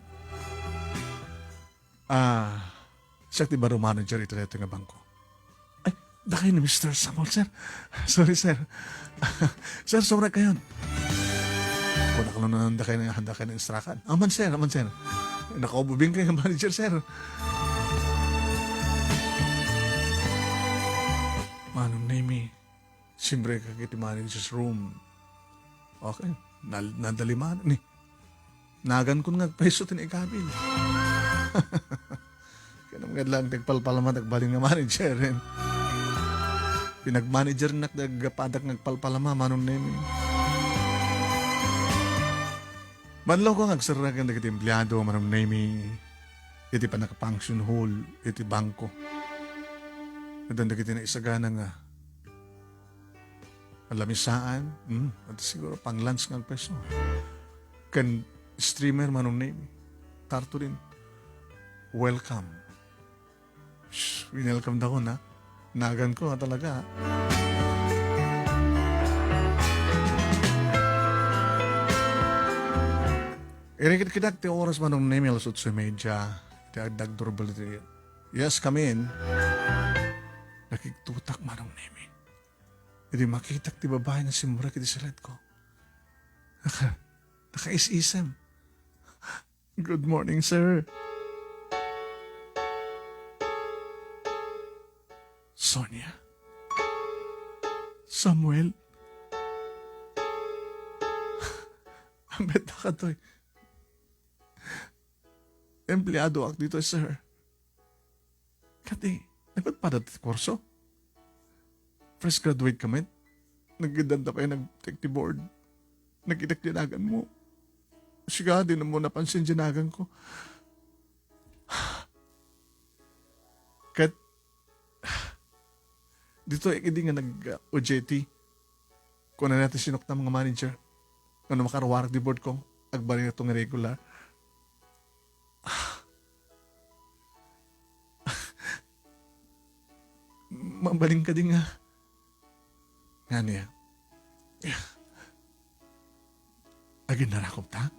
Siya ti baro manager ito nga bangko. Ay, dakay ni Mr. Samuel, sir. Sorry, sir. Sir, sobra kayon. Kung nakalo na handa kayo ng instrakan. Aman, sir. Nakaububing kayo ng manager, sir. Manong Nemi. Siyempre ka kiti manager's room. Okay. Nadaliman. Ni. Nagan ko nga peso tinikabil. Kaya naman lang nagpalpalaman nagbaling nga manager. Pinag-manager na nagpadak nagpalpalama manong Nemi. Manlaw ko agsaragan na kiti empleyado manong Nemi. Iti pa naka-function hall. Iti bangko. Nadanda kiti na isagana nga alamisaan, at siguro pang lunch ng peso. Kan streamer manong Nemi. Tarto rin. Welcome. Welcome daw na. Nagan ko talaga. Irikit-kidak ti oras manong Nemi alas 8:30. Dagdurable iti. Yes, come in. Nakiktutak manong Nemi. Hindi makitak ti babae na simura kiti salat ko. Naka-is-isam. Good morning, sir. Sonia? Samuel? Ang beta ka to. Empleyado ak dito, sir. Kati, nagpatpadat ti kurso? Fresh graduate kami. Nagdanda pa yung nag-take the board. Nag-itak dinagan mo. Siya, di na mo napansin dinagan ko. Kat, dito hindi nga nag-OJT. Kung na natin sinok na mga manager. Kung na makarawar di board ko, agbari na itong regular. Mabaling ka din nga. Nga niya. Agin narakop ta?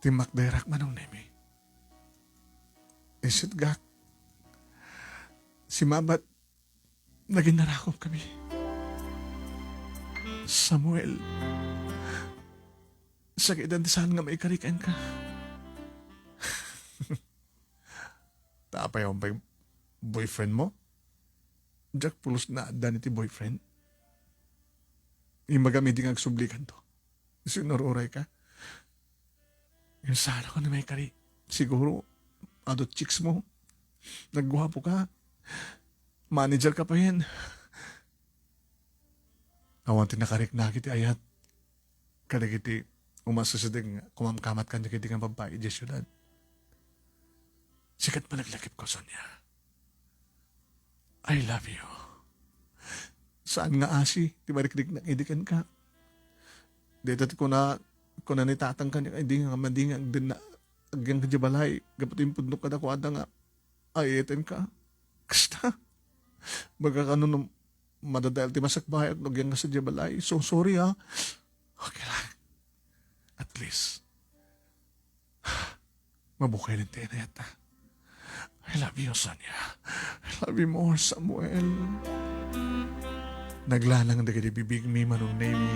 Timak dairak manong Nemi. Isit gak. Si Mabat, naging narakop kami. Samuel, sa kaidantisahan nga may karikan ka. Naapay ang boyfriend mo? Jack pulos na adan iti boyfriend. Yung magamit ang sublikan to. Sinururay ka. Yung sana ko na may kari. Siguro, adot chicks mo. Nagguwapo ka. Manager ka pa yan. Awan tinakarik na kiti ayat. Kada kiti umasusideng kumamkamat ka niya kiti ng babae di syudad. Sikat malaglakip ko, Sonia. I love you. Saan nga asi? Di mariklik na idikan ka. Dito ko na nitatang ka niya, hindi nga madingang din na agyang kajabalay. Gapat yung pundok ka na ko ada nga. Ayetin ka. Kasta. Baga ka nun madadahil ti masakbahay at nagyang ka sa jabalay. So sorry ha. Okay lang. At least. Mabukay rin tayo na yata. I love you, Sonia. I love you more, Samuel. Naglalang da kiti bibig mi manong name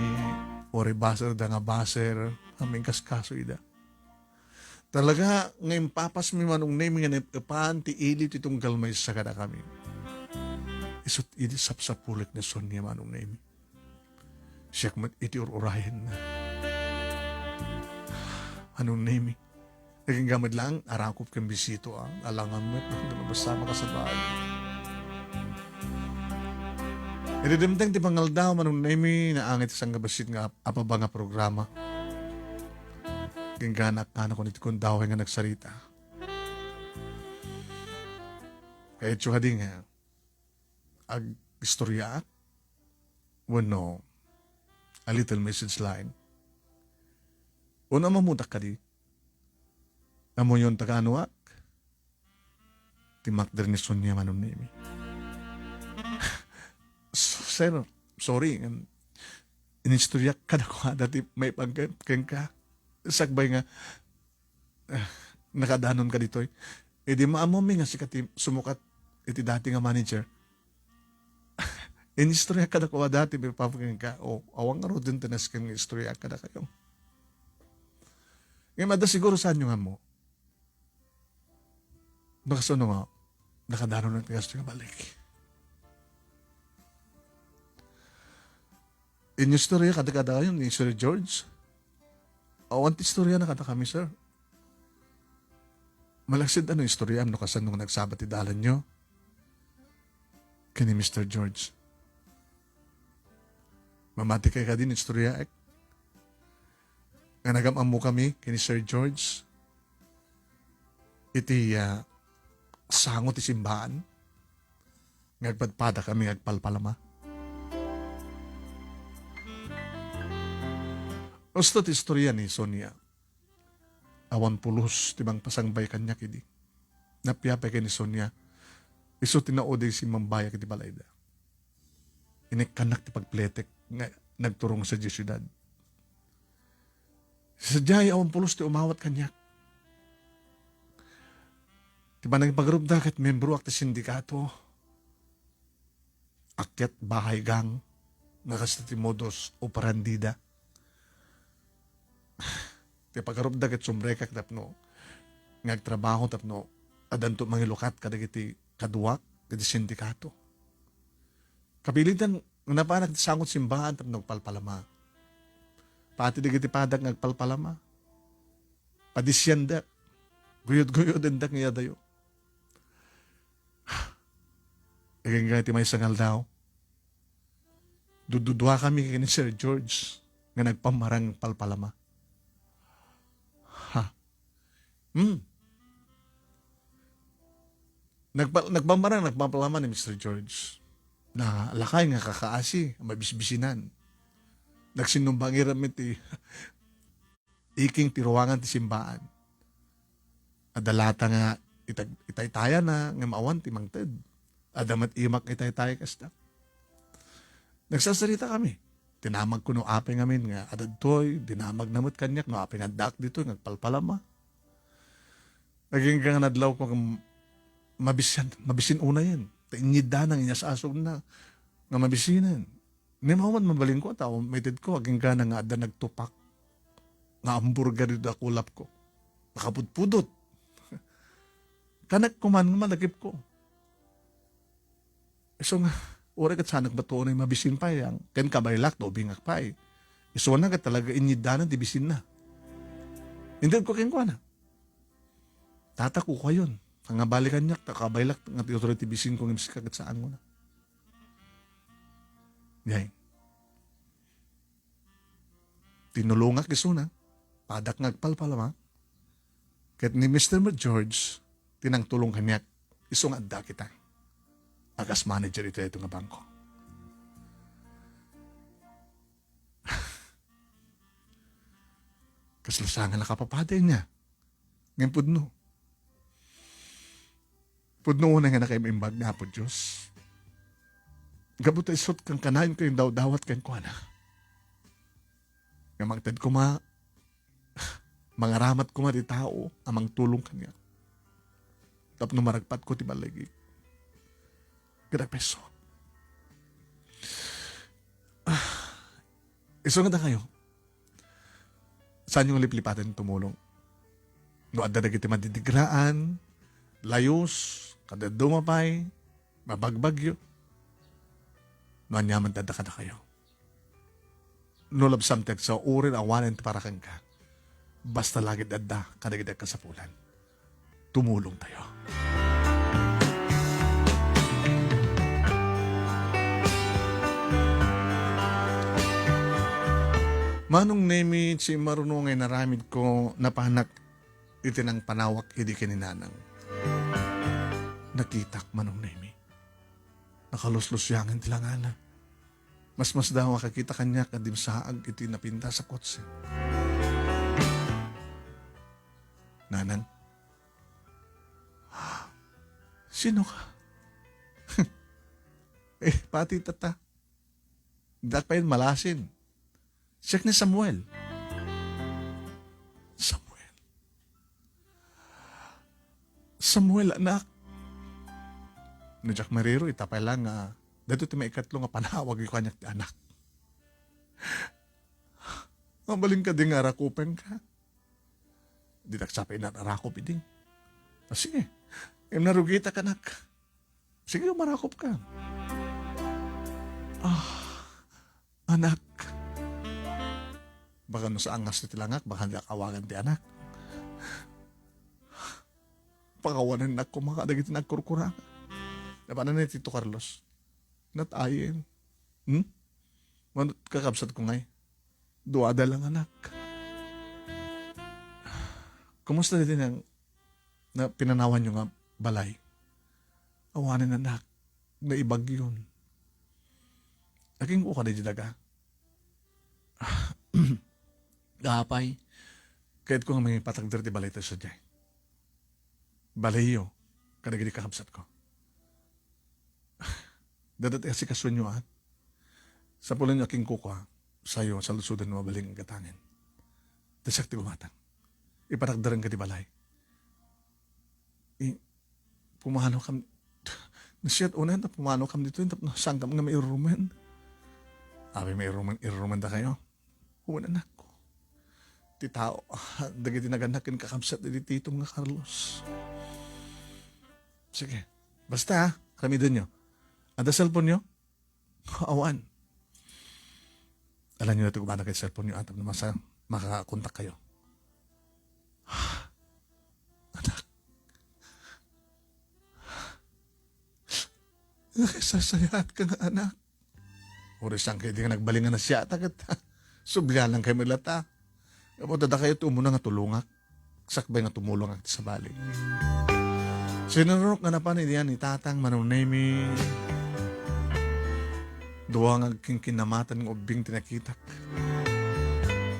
ori baser da nga baser aming kaskaso ida. Talaga ngayon papas mi manong name nga nepan ti ilit itong galmay sa kada kami. Isut iti sapsapulik na Sonia manong name. Siyak mat iti ururahin na. Anong name? Naging gamad lang, arakop kang bisito ang alangan mo at nakabasama ka sa bahay. Ididimtang ti pangal daw manong naimi na angit isang gabasit nga apaba nga programa. Gingganak na ko nito kung daw nga nagsarita. Kaya tsuhadi nga, ag istorya no, a little message line. Una mamudak ka di. Amo yun tagaanuak. Timak din ni Sonia manong naimi. Sir, sorry. Inistorya ka na ko dati may pagkeng ka. Sagbay nga, nakadanon ka dito. E di maamomi nga si kati sumukat iti dati nga manager. Inistorya ka na ko dati may pagkeng ka. O, awang nga ro din tanas kang istorya ka na kayo. Ngayon, mada siguro saan nyo nga mo? Bakaso nga, nakadanon ng tigas nga balik. In istorya kada-kada kayo ni Sir George. Awan ti istorya na kada kami, sir. Malaksid ano istorya no kasan nung nagsabat ti dalan nyo. Kani Mr. George. Mamati kay ka din istorya ek. Nga nagamang mo kami kini Sir George. Iti sangot ti simbahan. Ngagpadpada kami ngagpalpalama. Gusto ti istorya ni Sonia. Awan pulos tibang pasangbay kanya kidi. Napiyapay kay ni Sonia. Iso tinaoday si Mambaya kiti balayda. Inikanak ti pagpletek nga nagturong sa syudad. Sadyay awan pulos ti umawat kanya. Tiba nagpagrubda kat membro ak ti sindikato. Akyat bahay gang. Nakasta ti modus operandida. Ti pagkarupda ket sumrekak tapno ngagtrabaho tapno adanto mangilukat kadagiti kaduak ket sindikato. Kapilitan napanak ti sangot simbahan tapno palpalama. Pati digiti padak ngagpalpalama. Padisyanda. Guyod-guyod endak nga dayo. Iging ti may sangal daw. Dududwa kami kini Sir George nga nagpamarang palpalama. Nagpapalaman ni Mr. George na lakay nga kakaasi, mabisbisinan. Nagsinumbang iti iking tiruwangan ti simbaan. Adalata nga itaytaya na nga maawan ti mangted. Adamat imak itaytaya kasta. Nagsasarita kami. Tinamag ko no apay ngamin nga adadtoy, dinamag namot kanyak no apay nga dak dito ngagpalpalama. Naging kang nadlaw ko mabisin una yan. Tainida nang inya sa asog na nga mabisinan. Ni mahuman mabaling ko tao, maited ko, aging ka na nga ada nagtupak. Nga hamburger dito akulap ko. Nakapudpudot. Kanak kuman nga malagip ko. So nga, uri kat sanak bato na mabisin pa yang ken kabaylak do bingak pa eh. Iso na ka talaga inyidanan di bisin na. Hindi ko ken ko na. Tataku ko yun. Ang balikan niya, kabaylak nga authority bisin kong imsi kagat saan mo na. Yan. Tinulungak iso na. Padak ngagpalpala ma. Kahit ni Mr. George, tinang tulong kanya, iso nga adda kita. Agas manager ito nga bangko. Kaslasangan na kapapaday niya. Ngayon pudno. Pudno na nga na kayo maimbag na po Diyos. Gabot ay isot kang kanayon kayong daw-dawat kayong kuha na. Nga magtad ko mga ramat ko di tao, amang tulong kanya. Tapno maragpat ko ti balagi. Kada peso. Iso nga na kayo. Saan yung liplipatan tumulong? No, adda na kita madidigraan, layos, kada dumapay, mabagbagyo. No, anyaman dada ka na kayo. No, labsamtek sa urin awanan para kang ka. Basta lagi dada, kadagdag ka sa pulan. Tumulong tayo. Manong nemi si marunong ay naramid ko napahanak itinang panawak idi kininanang. Nakitak manong nemi. Nakaluslus-yangan tilangana. Mas daw makakita kanya kadim saag iti napinta sa kotse. Nanang, sino ka? Pati tata. Dak pa yun malasin. Siyak ni Samuel. Samuel, anak. No Jack Mariro, itapay lang dato ti maikatlo nga panawag yung kanyak ti anak. Mabaling ka din nga rakupen ka. Di nagsapay na narakop iding. Sige, narugita ka nak. Sige, marakop ka. Anak. Baka no sa angas na tilangak, baka hindi akawagan ti anak. Pakawanan na ko makadagit na kurkurang. Napanan na Tito Carlos. Natayin. Manot kakabsat ko ngay. Duwada lang anak. Kumusta na din ang na pinanawan nyo nga balay? Awanan anak. Naibag yun. Aking uka na dinaga. Gapay. Kahit ko nga may patagder di balay tayo sa dyan. Balayo. Kadagidi kakabsat ko. Dadat kasi kasunyo at sa pulan niya aking kuka sa'yo sa lusudan na mabaling ang katangin. Tasak ti gumatang. Ipatakdaran ka di balay. Pumano kam nasiyat unan na pumano kam dito saan kam nga may irumen. Abi may irumen da kayo. Huwanan ako. Ti tao dagiti naganakin kakabsat di titong nga Carlos. Sige. Basta kami dun nyo. Ada cellphone nyo? Awan. Alam nyo na ito kumana kay cellphone nyo at makakontak kayo. Anak. Sasayat ka nga anak. Oras ang kayo di nga nagbalingan na siya. Subyan lang kayo milata. Kapunta da kayo ito muna nga tulungak. Sakbay nga tumulong sa balik. Sinunok nga na pa ni tatang manunemi. Duwa nga kinamatan ng ubing tinakitak.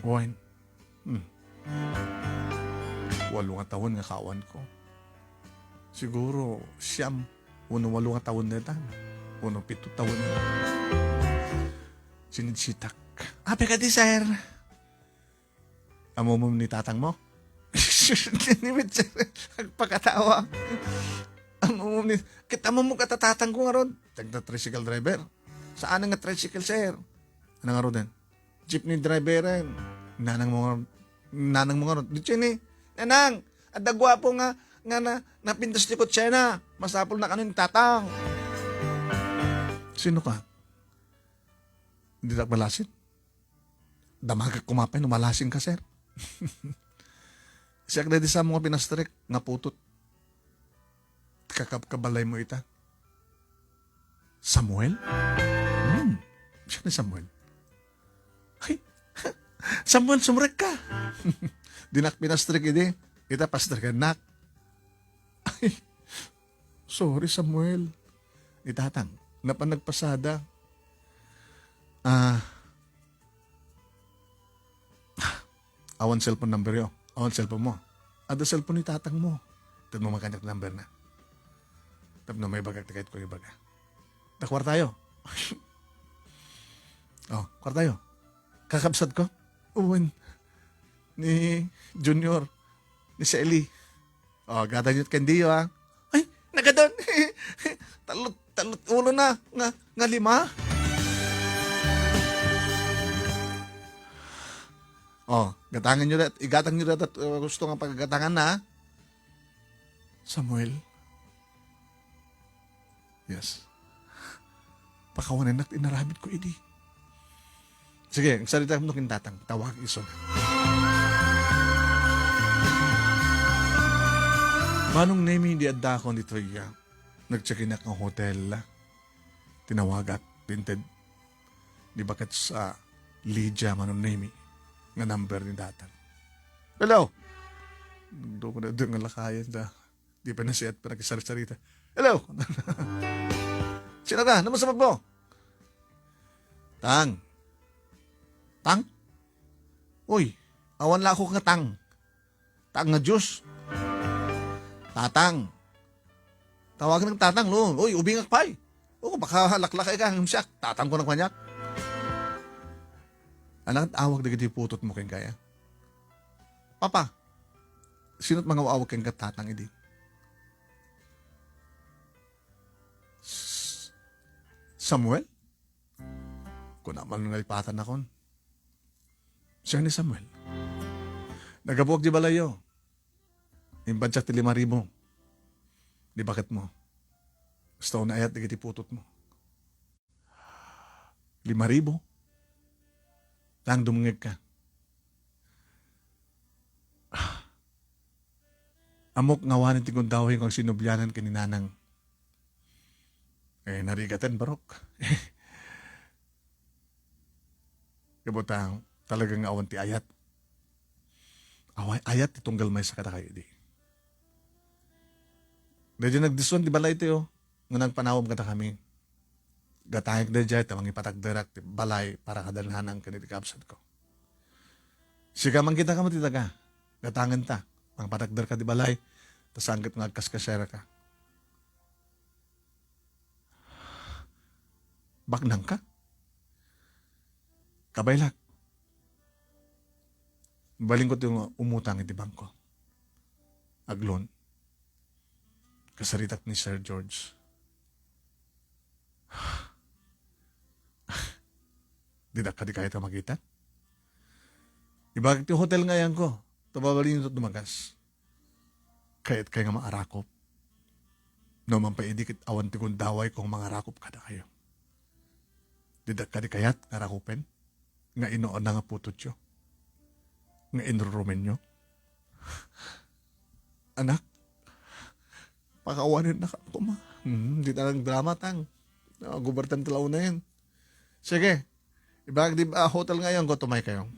Wine. 8 nga taon nga kawan ko. Siguro, 8 nga taon na ito. 7 taon na. Sinidsitak. Ape ka di, sir. Amo mo ni tatang mo? Nimit, sir. Pagkatawa. Amo mo ni... Kita mo katatatang ko nga ron. Tagda-tricycle driver. Saan nga tricycle, sir? Ano nga ron din? Jeepney driver rin. Nanang mo nga ron. Dito yun eh. Nanang, at dagwapo nga nga napintas ni Kutsena. Masapol na kanin tatang. Sino ka? Hindi na malasin? Damagag kumapay no malasin ka, sir. Siya na di sa mga pinastrek nga putot. Kakapkabalay mo ita. Samuel? Siya ni Samuel. Ay, Samuel, sumrek ka. Dinak pinastrek ide. Ita pastrek nak. Ay, sorry Samuel. Itatang, napanagpasada. Awan cellphone number yo. Awan cellphone mo. Ada cellphone ni tatang mo. Ito mo makanyak number na. Tapos na may bagag takait ko yung baga. Takwar tayo. Oh, kwar tayo. Kakabsat ko. Uwan. Ni Junior. Ni Shelly. Oh, gata nyo't kandiyo ha. Ay, nagadon. talot ulo na. Nga 5. Oh, gatangan nyo dat. Igatang nyo dat at gusto nga paggatangan na. Samuel. Yes. Pakawanan na't inaramid ko, idi. Sige, ang salita mo nukin tatang. Tawag iso. Manong name hindi adda ko dito iya. Nag-check-in ng hotel. Tinawagat. Tinted. Di bakit sa Lydia manong name nga number ni datang. Hello? Doon ko na doon nga lakayan na. Di pa na siya at panakisarit-sarita. Hello? Sino ka? Ano masabag mo? Tang. Tang? Uy, awan la ako nga tang. Tang nga Diyos. Tatang. Tawagan ng tatang, no? Uy, ubingak pay. O, baka laklakay ka ng siyak. Tatang ko ng kanyak. Anak, awag na giti putot mo keng kaya. Papa, sino't mga awag keng katatang idi? Samuel? Kung naman nung nalipatan akon. Siya ni Samuel. Nagabuwag di balayo. Imbadsak ti 5,000. Di bakit mo? Gusto ko na ayat, di putot mo. 5,000? Lang dumungig ka. Amok ngawanin ti kundahoy kong sinubyanan kaninanang. Narigatan barok. Kabutang talagang awan ti ayat. Ayat ti tunggal may sa katakay di. Dahil nagdison di balay ito nga nagpanawam kata kami. Gatahik na dyan, tamang ipatagdarak, balay, para kadalhanang kanitikapsat ko. Siga man kita ka matitaga, gatangan ta, pang patagdar ka di balay, tas angkat nga kaskasera ka. Baknang ka? Kabaylak. Baling ko yung umutang iti bangko. Aglon. Kasaritak ni Sir George. Di na ka di kahit makita? Ibagit yung hotel ngayon ko. Tababalin ito dumagas. Kahit kayo nga maarakop. No man pa idikit awan ti kong daway kung mga rakop kada kayo. Di na ka di kayat ngarakopin. Nga inoon na nga putot yo. Nga inurumen nyo. Anak, pakawanin na ka ako ma. Di na lang drama tang. Gubertan talaw na yan. Sige, ibang di ba hotel ngayon ko tumay kayo.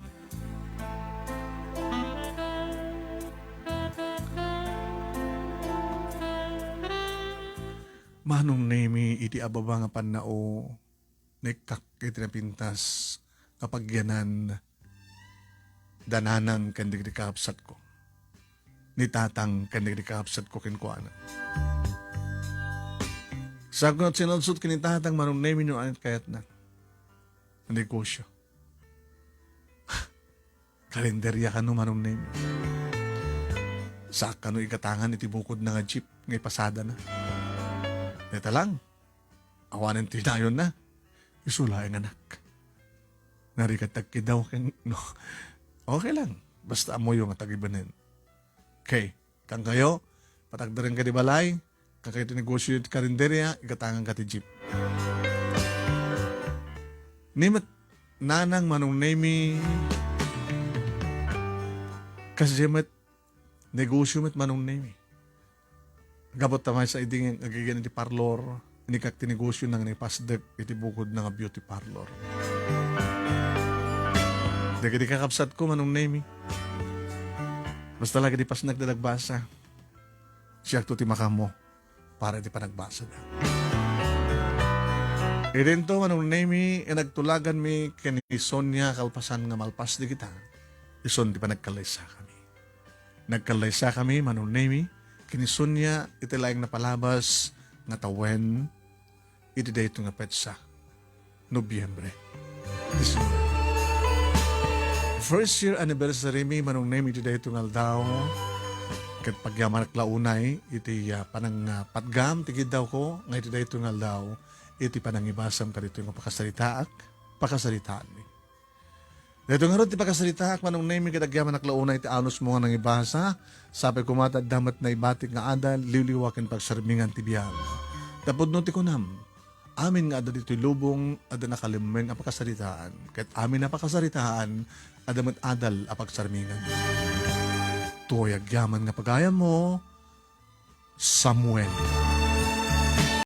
Manong nemi iti ababa nga panao nekak iti napintas kapag yanan dananan kandig di kaapsat ko. Ni tatang kandig di kaapsat ko kinkuana. Sagot sinalsot kinitatang manong nemi nyo anit kayat na. Negosyo. Kalenderya ka no manong nemi. Saka no ikatangan iti bukod na nga jeep ngay pasada na. Neta lang. Awanan tinayon na. Isula ang anak. Narikatag kidaw kang no. Okay lang. Basta mo yung tagibanin. Okay. Kang kayo, patagdaran ka di balay, kakay ito negosyo di karinderya, ikatangan ka ti jeep. Nimat nanang manong nemi, kasi met negosyo met manong nemi. Gabot tamay sa iding agigan iti parlor, ini kak tinegosyo nang ni pasdek iti bukod ng beauty parlor. Dagi di kakapsat ko manong nemi. Basta lagi di pas nagdadagbasa. Siya to ti makamo para di pa nagbasa na. Idento manong nemi nagtulagan mi kani Sonia kalpasan nga malpas di kita. Ison di pa nagkalaysa kami. Nagkalaysa kami manong nemi kini Sonia iti laing napalabas nga tawen iti dayto nga petsa Nobyembre. First year anniversary mi manong nemi iti dayto nga aldaw ket pagyaman launay iti panang patgam tigid daw ko nga iti dayto nga aldaw iti panangibasam kadito nga pakasalitaan mi. Dito nga ron ti pakasalitaan manong nemi kadagyaman launay iti anos mo nga nangibasa sabi ko matad damat na ibatik nga adal liliwakin pagsarmingan ti biyang. Tapod no ti kunam amin nga ada dito'y lubong ada nakalimeng ang pakasalitaan kahit amin na pakasalitaan adamat adal ang pagsarmingan. Tuyag yaman nga pagayam mo Samuel.